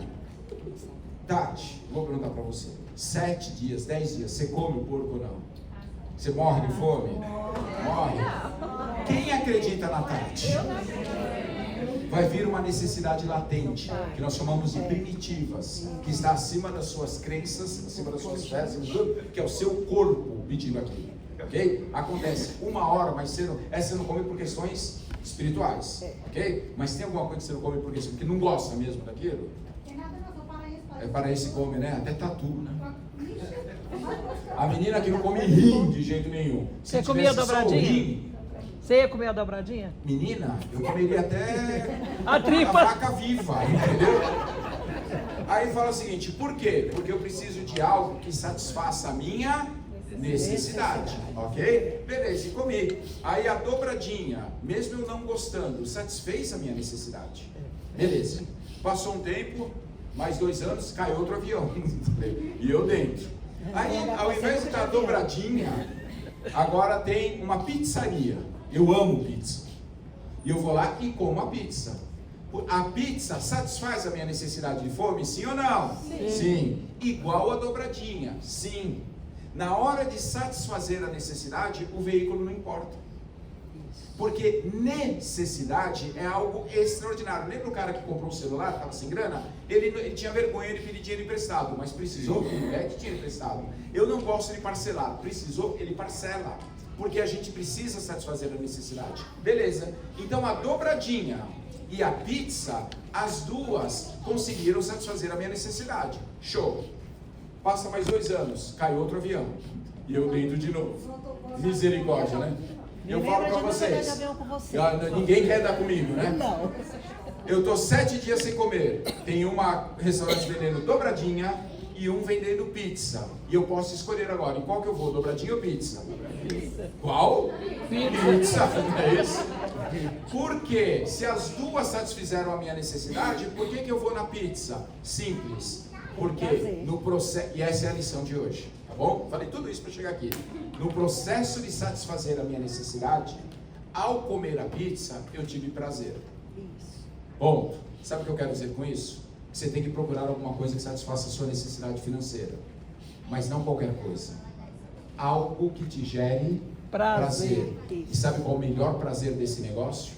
Tati, vou perguntar para você. 7 dias, 10 dias, você come o porco ou não? Você morre de fome? Morre. Quem acredita na Tati? Vai vir uma necessidade latente, que nós chamamos de primitivas, que está acima das suas crenças, acima das suas fés, que é o seu corpo pedindo aquilo. Ok? Acontece 1 hora mais cedo, você não come por questões espirituais. Ok? Mas tem alguma coisa que você não come por questões, porque não gosta mesmo daquilo? É paraense come, né? Até tatu, né? A menina que não come rim de jeito nenhum. Você comia dobradinha? Você ia comer a dobradinha? Menina, eu comeria até a tripa, a vaca viva, entendeu? Aí fala o seguinte, por quê? Porque eu preciso de algo que satisfaça a minha necessidade, ok? Beleza, e comi. Aí a dobradinha, mesmo eu não gostando, satisfez a minha necessidade. Beleza. Passou um tempo, mais 2 anos, caiu outro avião. E eu dentro. Aí, ao invés de estar dobradinha, agora tem uma pizzaria. Eu amo pizza. E eu vou lá e como a pizza. A pizza satisfaz a minha necessidade de fome? Sim ou não? Sim. Sim. Igual a dobradinha? Sim. Na hora de satisfazer a necessidade, o veículo não importa. Porque necessidade é algo extraordinário. Lembra o cara que comprou um celular, estava sem grana? Ele tinha vergonha de pedir dinheiro emprestado, mas precisou, pede dinheiro emprestado. Eu não gosto de parcelar, precisou, ele parcela. Porque a gente precisa satisfazer a necessidade. Beleza. Então a dobradinha e a pizza, as duas conseguiram satisfazer a minha necessidade. Show. Passa mais 2 anos, cai outro avião. E eu dentro de novo. Misericórdia, né? Eu falo para vocês. Ninguém quer dar comigo, né? Não. Eu estou 7 dias sem comer. Tem uma restaurante vendendo dobradinha e um vendendo pizza. E eu posso escolher agora. Em qual que eu vou? Dobradinha ou pizza? Qual? Pizza. Não é isso? Porque se as duas satisfizeram a minha necessidade, por que eu vou na pizza? Simples. Porque no processo, e essa é a lição de hoje, tá bom? Falei tudo isso para chegar aqui. No processo de satisfazer a minha necessidade, ao comer a pizza, eu tive prazer. Ponto. Sabe o que eu quero dizer com isso? Que você tem que procurar alguma coisa que satisfaça a sua necessidade financeira. Mas não qualquer coisa. Algo que te gere prazer. E sabe qual é o melhor prazer desse negócio?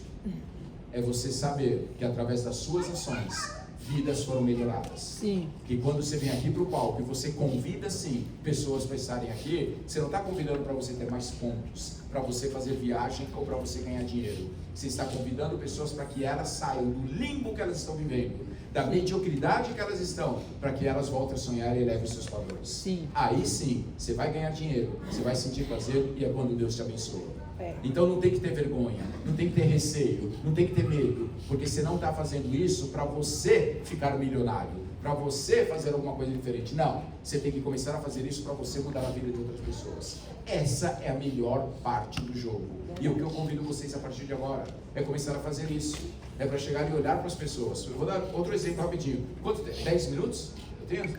É você saber que através das suas ações, vidas foram melhoradas. Sim. Que quando você vem aqui para o palco e você convida sim pessoas para estarem aqui, você não está convidando para você ter mais pontos, para você fazer viagem ou para você ganhar dinheiro. Você está convidando pessoas para que elas saiam do limbo que elas estão vivendo, da mediocridade que elas estão, para que elas voltem a sonhar e elevem os seus valores. Sim. Aí sim, você vai ganhar dinheiro, você vai sentir prazer e é quando Deus te abençoa. Então não tem que ter vergonha, não tem que ter receio, não tem que ter medo, porque você não está fazendo isso para você ficar milionário, para você fazer alguma coisa diferente. Não, você tem que começar a fazer isso para você mudar a vida de outras pessoas. Essa é a melhor parte do jogo. E o que eu convido vocês a partir de agora é começar a fazer isso. É para chegar e olhar para as pessoas. Eu vou dar outro exemplo rapidinho. Quanto tem? 10 minutos? Eu tenho?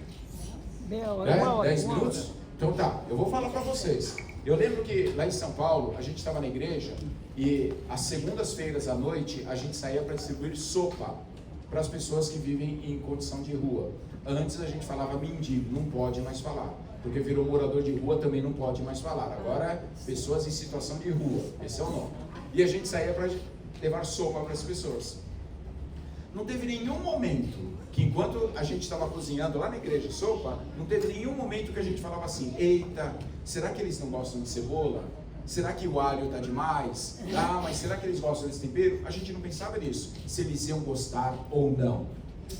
10 minutos? Então tá, eu vou falar para vocês. Eu lembro que lá em São Paulo, a gente estava na igreja e às segundas-feiras à noite a gente saía para distribuir sopa para as pessoas que vivem em condição de rua. Antes a gente falava mendigo, não pode mais falar, porque virou morador de rua, também não pode mais falar. Agora pessoas em situação de rua, esse é o nome. E a gente saía para levar sopa para as pessoas. Não teve nenhum momento que enquanto a gente estava cozinhando lá na igreja sopa, não teve nenhum momento que a gente falava assim, eita, será que eles não gostam de cebola? Será que o alho está demais? Ah, mas será que eles gostam desse tempero? A gente não pensava nisso, se eles iam gostar ou não.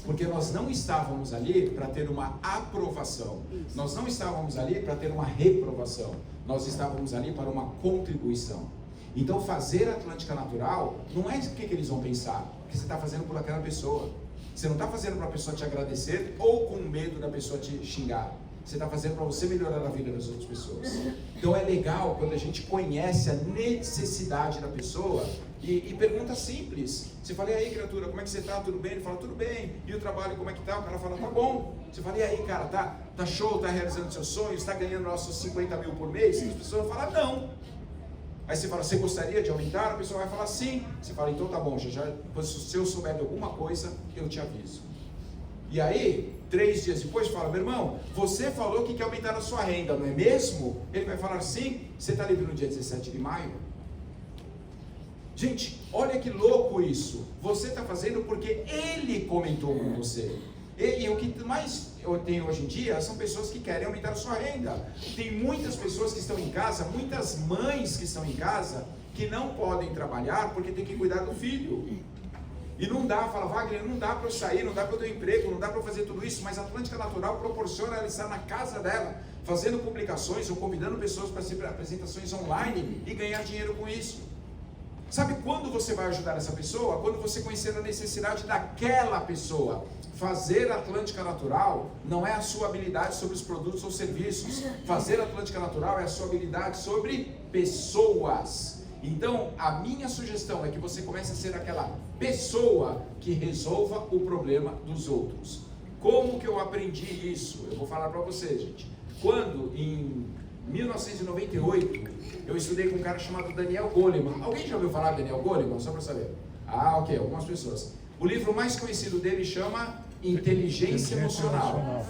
Porque nós não estávamos ali para ter uma aprovação. Nós não estávamos ali para ter uma reprovação. Nós estávamos ali para uma contribuição. Então fazer Atlântica Natural não é o que eles vão pensar, que você está fazendo por aquela pessoa. Você não está fazendo para a pessoa te agradecer ou com medo da pessoa te xingar. Você está fazendo para você melhorar a vida das outras pessoas. Então é legal quando a gente conhece a necessidade da pessoa e pergunta simples. Você fala, e aí criatura, como é que você está? Tudo bem? Ele fala, tudo bem. E o trabalho, como é que está? O cara fala, tá bom. Você fala, e aí cara, tá show, tá realizando seus sonhos, está ganhando nossos 50 mil por mês? E as pessoas vão falar, não. Aí você fala, você gostaria de aumentar? A pessoa vai falar, sim. Você fala, então tá bom, já, se eu souber de alguma coisa, eu te aviso. E aí, 3 dias depois, fala, meu irmão, você falou que quer aumentar a sua renda, não é mesmo? Ele vai falar, sim. Você está livre no dia 17 de maio? Gente, olha que louco isso. Você está fazendo porque ele comentou com você. E o que mais eu tenho hoje em dia são pessoas que querem aumentar a sua renda. Tem muitas pessoas que estão em casa, muitas mães que estão em casa, que não podem trabalhar porque tem que cuidar do filho. E não dá, fala, Wagner, não dá para eu sair, não dá para eu ter emprego, não dá para eu fazer tudo isso, mas a Atlântica Natural proporciona ela estar na casa dela, fazendo publicações ou convidando pessoas para ser apresentações online e ganhar dinheiro com isso. Sabe quando você vai ajudar essa pessoa? Quando você conhecer a necessidade daquela pessoa. Fazer Atlântica Natural não é a sua habilidade sobre os produtos ou serviços. Fazer Atlântica Natural é a sua habilidade sobre pessoas. Então, a minha sugestão é que você comece a ser aquela pessoa que resolva o problema dos outros. Como que eu aprendi isso? Eu vou falar para você, gente. Quando, em 1998, eu estudei com um cara chamado Daniel Goleman. Alguém já ouviu falar de Daniel Goleman? Só para saber. Ah, ok, algumas pessoas. O livro mais conhecido dele chama Inteligência Emocional.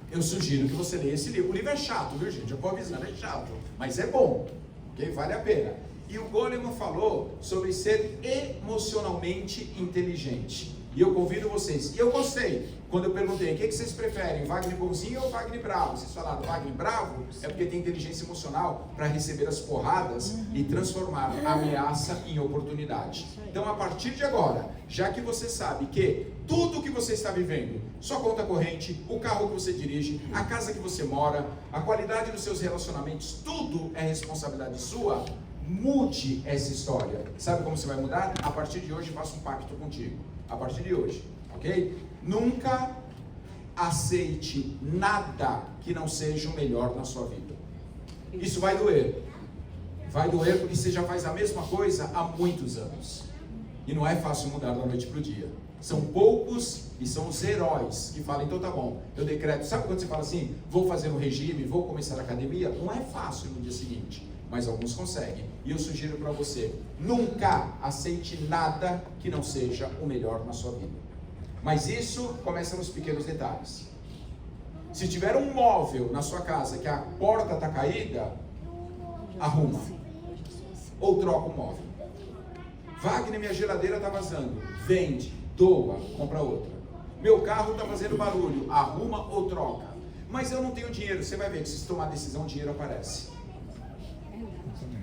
Eu sugiro que você leia esse livro. O livro é chato, viu, gente? Eu vou avisando, é chato, mas é bom. Okay? Vale a pena. E o Goleman falou sobre ser emocionalmente inteligente. E eu convido vocês. E eu gostei. Quando eu perguntei, o que vocês preferem? Wagner bonzinho ou Wagner bravo? Vocês falaram, Wagner bravo é porque tem inteligência emocional para receber as porradas e transformar a ameaça em oportunidade. Então, a partir de agora, já que você sabe que tudo que você está vivendo, sua conta corrente, o carro que você dirige, a casa que você mora, a qualidade dos seus relacionamentos, tudo é responsabilidade sua, mude essa história. Sabe como você vai mudar? A partir de hoje, faça um pacto contigo. A partir de hoje, ok? Nunca aceite nada que não seja o melhor na sua vida. Isso vai doer. Vai doer porque você já faz a mesma coisa há muitos anos. E não é fácil mudar da noite para o dia. São poucos e são os heróis que falam, então tá bom, eu decreto. Sabe quando você fala assim, vou fazer um regime, vou começar a academia? Não é fácil no dia seguinte, mas alguns conseguem. E eu sugiro para você, nunca aceite nada que não seja o melhor na sua vida. Mas isso começa nos pequenos detalhes. Se tiver um móvel na sua casa que a porta está caída, arruma. Ou troca o móvel. Wagner, minha geladeira está vazando. Vende, doa, compra outra. Meu carro está fazendo barulho, arruma ou troca. Mas eu não tenho dinheiro. Você vai ver que se tomar decisão, o dinheiro aparece.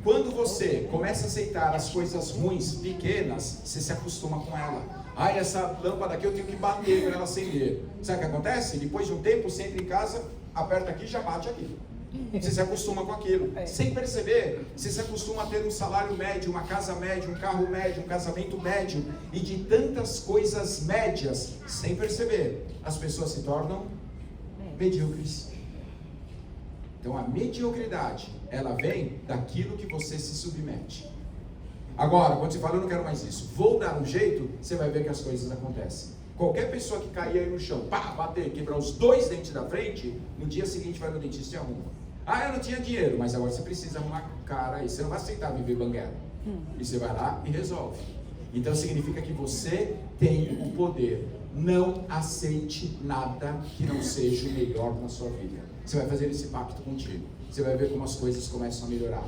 Quando você começa a aceitar as coisas ruins, pequenas, você se acostuma com ela. Ah, essa lâmpada aqui eu tenho que bater para ela acender. Sabe o que acontece? Depois de um tempo, você entra em casa, aperta aqui e já bate aqui. Você se acostuma com aquilo. Sem perceber, você se acostuma a ter um salário médio, uma casa média, um carro médio, um casamento médio. E de tantas coisas médias, sem perceber, as pessoas se tornam medíocres. Então a mediocridade, ela vem daquilo que você se submete. Agora, quando você fala, eu não quero mais isso, vou dar um jeito, você vai ver que as coisas acontecem. Qualquer pessoa que cair aí no chão, pá, bater, quebrar os 2 dentes da frente, no dia seguinte vai no dentista e arruma. Ah, eu não tinha dinheiro, mas agora você precisa arrumar cara aí, você não vai aceitar viver banguela. E você vai lá e resolve. Então significa que você tem o poder. Não aceite nada que não seja o melhor na sua vida. Você vai fazer esse pacto contigo. Você vai ver como as coisas começam a melhorar.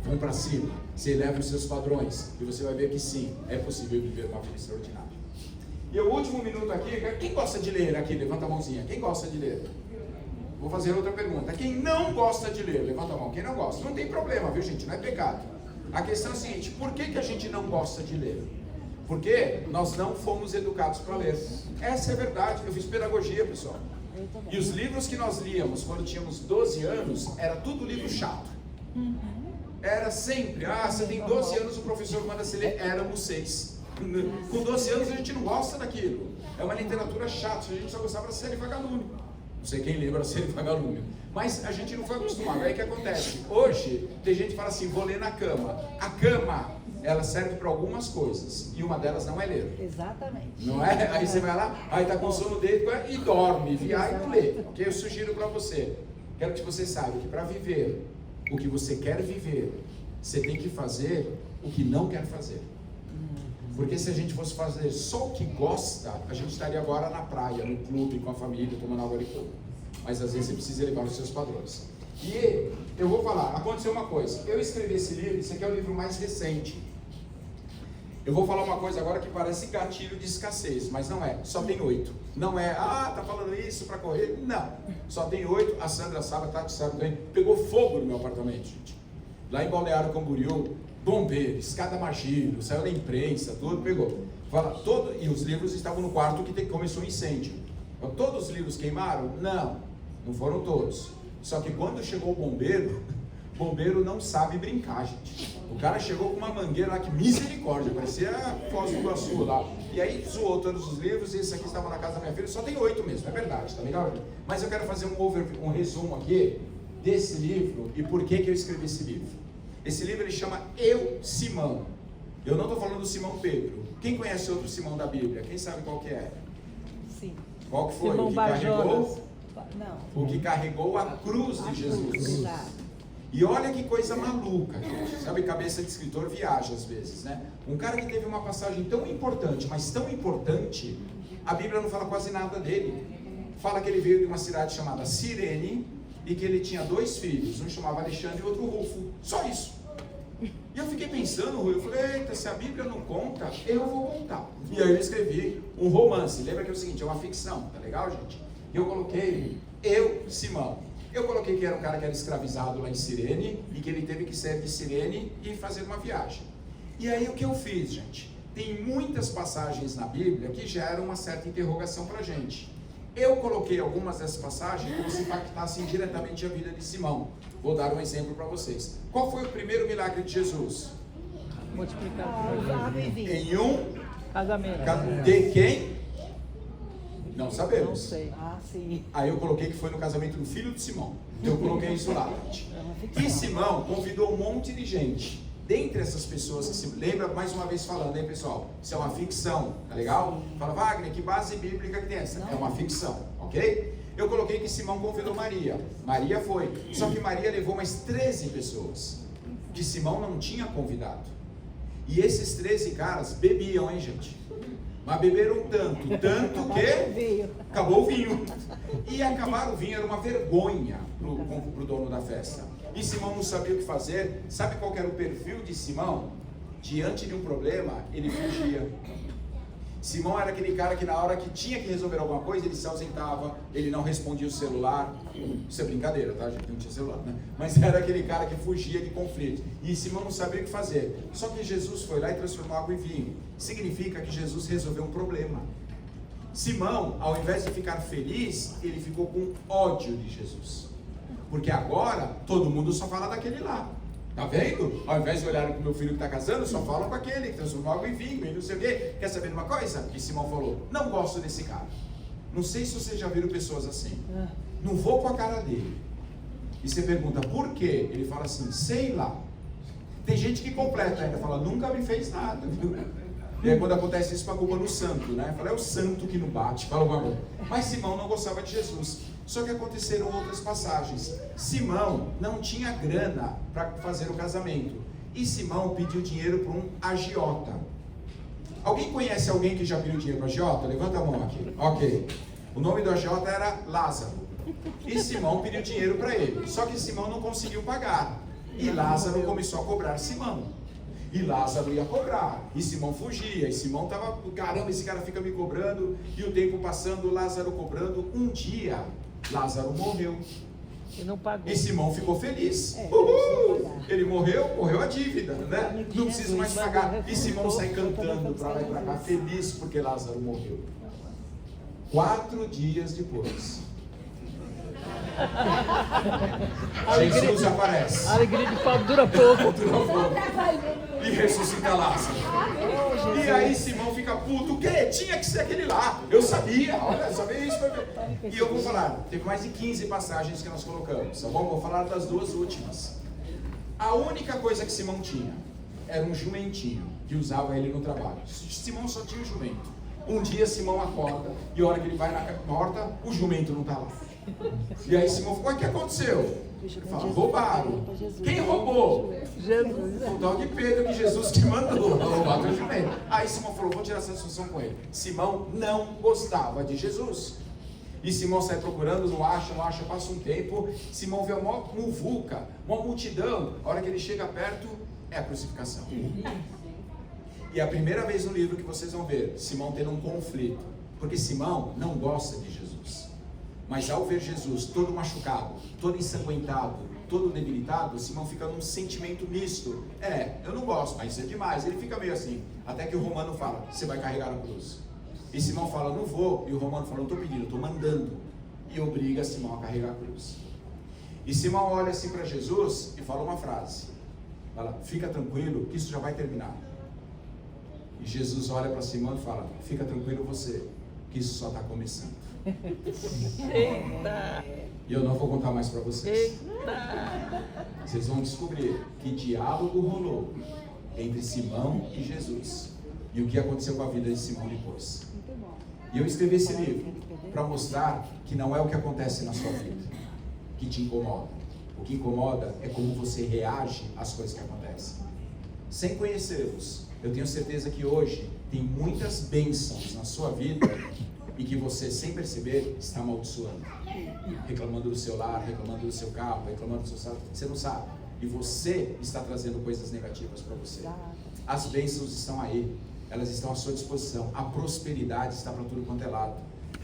Vão para cima, você eleva os seus padrões e você vai ver que sim, é possível viver uma vida extraordinária. E o último minuto aqui, quem gosta de ler aqui? Levanta a mãozinha. Quem gosta de ler? Vou fazer outra pergunta. Quem não gosta de ler? Levanta a mão. Quem não gosta? Não tem problema, viu, gente? Não é pecado. A questão é a seguinte, por que a gente não gosta de ler? Porque nós não fomos educados para ler. Essa é a verdade. Eu fiz pedagogia, pessoal. E os livros que nós líamos quando tínhamos 12 anos, era tudo livro chato. Era sempre, você tem 12 anos, o professor manda você ler, éramos 6. Com 12 anos a gente não gosta daquilo. É uma literatura chata, a gente só gostava da série Vagalume. Não sei quem lembra da série Vagalume. Mas a gente não foi acostumado. Aí o que acontece? Hoje, tem gente que fala assim, vou ler na cama. A cama, ela serve para algumas coisas. E uma delas não é ler. Exatamente. Não é? Aí você vai lá, aí tá com sono dele e dorme, viaja e não lê. Ok? Eu sugiro para você. Quero que você saiba que para viver o que você quer viver, você tem que fazer o que não quer fazer. Porque se a gente fosse fazer só o que gosta, a gente estaria agora na praia, no clube, com a família, tomando água de coco. Mas às vezes você precisa levar os seus padrões. E eu vou falar, aconteceu uma coisa. Eu escrevi esse livro, esse aqui é o livro mais recente. Eu vou falar uma coisa agora que parece gatilho de escassez, mas não é. Só tem 8. Não é, tá falando isso para correr? Não. Só tem 8. A Sandra sabe, a Tati sabe também. Pegou fogo no meu apartamento, gente. Lá em Balneário Camboriú, bombeiro, escada Magiro, saiu na imprensa, tudo pegou. Fala, e os livros estavam no quarto que começou um incêndio. Então, todos os livros queimaram? Não foram todos. Só que quando chegou o bombeiro não sabe brincar, gente. O cara chegou com uma mangueira lá que misericórdia, parecia Foz do Iguaçu lá. E aí zoou todos os livros, e esse aqui estava na casa da minha filha, só tem 8 mesmo, é verdade, tá legal? Mas eu quero fazer um resumo aqui desse livro e por que eu escrevi esse livro. Esse livro ele chama Eu, Simão. Eu não estou falando do Simão Pedro. Quem conhece outro Simão da Bíblia? Quem sabe qual que é? Sim. Qual que foi? Simão O que carregou? Não. O que carregou a cruz de Jesus. Exato. E olha que coisa maluca, gente. Sabe, cabeça de escritor viaja às vezes, né? Um cara que teve uma passagem tão importante, mas tão importante, a Bíblia não fala quase nada dele. Fala que ele veio de uma cidade chamada Cirene e que ele tinha 2 filhos, um chamava Alexandre e outro Rufo. Só isso. E eu fiquei pensando, Rui, eu falei, eita, se a Bíblia não conta, eu vou contar. E aí eu escrevi um romance. Lembra que é o seguinte, é uma ficção, tá legal, gente? E eu coloquei Eu, Simão. Eu coloquei que era um cara que era escravizado lá em Cirene e que ele teve que sair de Cirene e fazer uma viagem. E aí o que eu fiz, gente? Tem muitas passagens na Bíblia que geram uma certa interrogação pra gente. Eu coloquei algumas dessas passagens como se impactassem diretamente a vida de Simão. Vou dar um exemplo para vocês. Qual foi o primeiro milagre de Jesus? Multiplicar. Em um Casamento. De quem? Não sabemos. Não sei. Sim. Aí eu coloquei que foi no casamento do filho de Simão. Então eu coloquei isso lá, gente. E Simão convidou um monte de gente. Dentre essas pessoas que se lembra, mais uma vez falando, hein, pessoal? Isso é uma ficção, tá legal? Fala, Wagner, que base bíblica que tem essa? É uma ficção, ok? Eu coloquei que Simão convidou Maria. Maria foi. Só que Maria levou mais 13 pessoas que Simão não tinha convidado. E esses 13 caras bebiam, hein, gente? Mas beberam tanto que acabou o vinho. E acabar o vinho era uma vergonha pro dono da festa. E Simão não sabia o que fazer. Sabe qual que era o perfil de Simão? Diante de um problema, ele fugia. Simão era aquele cara que na hora que tinha que resolver alguma coisa, ele se ausentava, ele não respondia o celular. Isso é brincadeira, tá, gente? Não tinha celular, né? Mas era aquele cara que fugia de conflito. E Simão não sabia o que fazer. Só que Jesus foi lá e transformou água em vinho. Significa que Jesus resolveu um problema. Simão, ao invés de ficar feliz, ele ficou com ódio de Jesus. Porque agora, todo mundo só fala daquele lá. Tá vendo? Ao invés de olhar para o meu filho que está casando, só falam com aquele que transformou água em vinho e não sei o quê. Quer saber de uma coisa? E Simão falou, não gosto desse cara. Não sei se vocês já viram pessoas assim. Não vou com a cara dele. E você pergunta, por quê? Ele fala assim, sei lá. Tem gente que completa ainda, fala, nunca me fez nada. Viu? E aí quando acontece isso, põe a culpa no santo, né? Fala, é o santo que não bate. Fala alguma coisa. Mas Simão não gostava de Jesus. Só que aconteceram outras passagens. Simão não tinha grana para fazer o casamento. E Simão pediu dinheiro para um agiota. Alguém conhece alguém que já pediu dinheiro para agiota? Levanta a mão aqui. Ok. O nome do agiota era Lázaro. E Simão pediu dinheiro para ele. Só que Simão não conseguiu pagar. E Lázaro começou a cobrar Simão. E Lázaro ia cobrar, e Simão fugia, e Simão estava, caramba, esse cara fica me cobrando, e o tempo passando, Lázaro cobrando. Um dia, Lázaro morreu. E não pagou. E Simão ficou feliz. Ele morreu a dívida, né? Não precisa mais pagar. E Simão sai cantando para lá e para cá, feliz porque Lázaro morreu. 4 dias depois, Jesus aparece. A alegria de pobre dura pouco. E ressuscita Lázaro. E aí Simão fica puto. O quê? Tinha que ser aquele lá. Eu sabia. Olha, eu sabia isso. E eu vou falar. Teve mais de 15 passagens que nós colocamos. Tá bom? Vou falar das 2 últimas. A única coisa que Simão tinha era um jumentinho que usava ele no trabalho. Simão só tinha um jumento. Um dia Simão acorda e a hora que ele vai na horta, o jumento não está lá. E aí Simão fala, o que aconteceu? Ele fala, roubaram. Quem roubou? Jesus. O tal de Pedro, que Jesus que mandou roubar o jumento. Aí Simão falou, vou tirar essa discussão com ele. Simão não gostava de Jesus. E Simão sai procurando, não acha, passa um tempo. Simão vê uma muvuca, uma multidão. A hora que ele chega perto, é a crucificação. E é a primeira vez no livro que vocês vão ver Simão tendo um conflito. Porque Simão não gosta de Jesus. Mas ao ver Jesus todo machucado, todo ensanguentado, todo debilitado, Simão fica num sentimento misto. Eu não gosto, mas isso é demais. Ele fica meio assim. Até que o romano fala, você vai carregar a cruz. E Simão fala, não vou. E o romano fala, não estou pedindo, estou mandando. E obriga Simão a carregar a cruz. E Simão olha assim para Jesus e fala uma frase. Fala, fica tranquilo que isso já vai terminar. E Jesus olha para Simão e fala, fica tranquilo você, que isso só está começando. Eita. E eu não vou contar mais para vocês. Eita. Vocês vão descobrir que diálogo rolou entre Simão e Jesus. E o que aconteceu com a vida de Simão depois. E eu escrevi esse livro para mostrar que não é o que acontece na sua vida que te incomoda. O que incomoda é como você reage às coisas que acontecem. Sem conhecê-los, eu tenho certeza que hoje tem muitas bênçãos na sua vida e que você, sem perceber, está amaldiçoando. Reclamando do seu lar, reclamando do seu carro, reclamando do seu salário. Você não sabe. E você está trazendo coisas negativas para você. As bênçãos estão aí. Elas estão à sua disposição. A prosperidade está para tudo quanto é lado.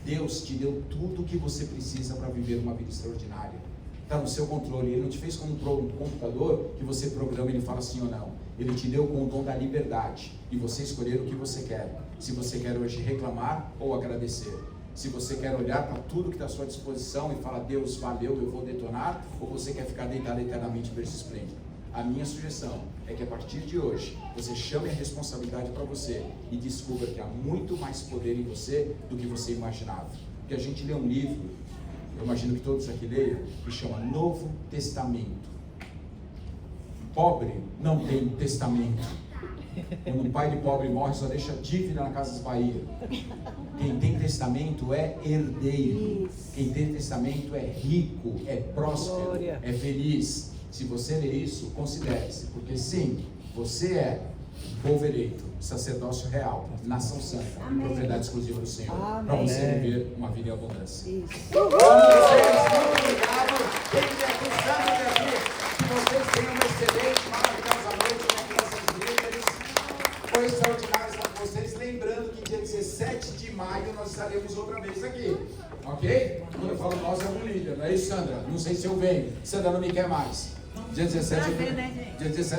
Deus te deu tudo o que você precisa para viver uma vida extraordinária. Está no seu controle. Ele não te fez como um computador que você programa e ele fala sim ou não. Ele te deu com o dom da liberdade. E você escolher o que você quer. Se você quer hoje reclamar ou agradecer. Se você quer olhar para tudo que está à sua disposição e falar, Deus, valeu, eu vou detonar. Ou você quer ficar deitado eternamente e berço esplêndido. A minha sugestão é que a partir de hoje, você chame a responsabilidade para você e descubra que há muito mais poder em você do que você imaginava. Porque a gente lê um livro, eu imagino que todos aqui leiam, que chama Novo Testamento. Pobre não tem testamento. Quando um pai de pobre morre, só deixa dívida na Casas Bahia. Quem tem testamento é herdeiro. Quem tem testamento é rico, é próspero, Glória. É feliz. Se você ler isso, considere-se, porque sim, você é povo eleito, sacerdócio real, nação santa, propriedade exclusiva do Senhor, para você viver uma vida em abundância. Isso. Muito obrigado. Quem estiver gostando daqui, que vocês tenham uma excelente, maravilhosa noite com crianças líderes. Foi extraordinário estar com vocês. Lembrando que dia 17 de maio nós estaremos outra vez aqui. Ok? Quando eu falo nós, é um líder, não é isso, Sandra? Não sei se eu venho. Sandra não me quer mais. Dia 17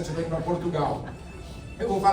eu venho para Portugal. Eu vou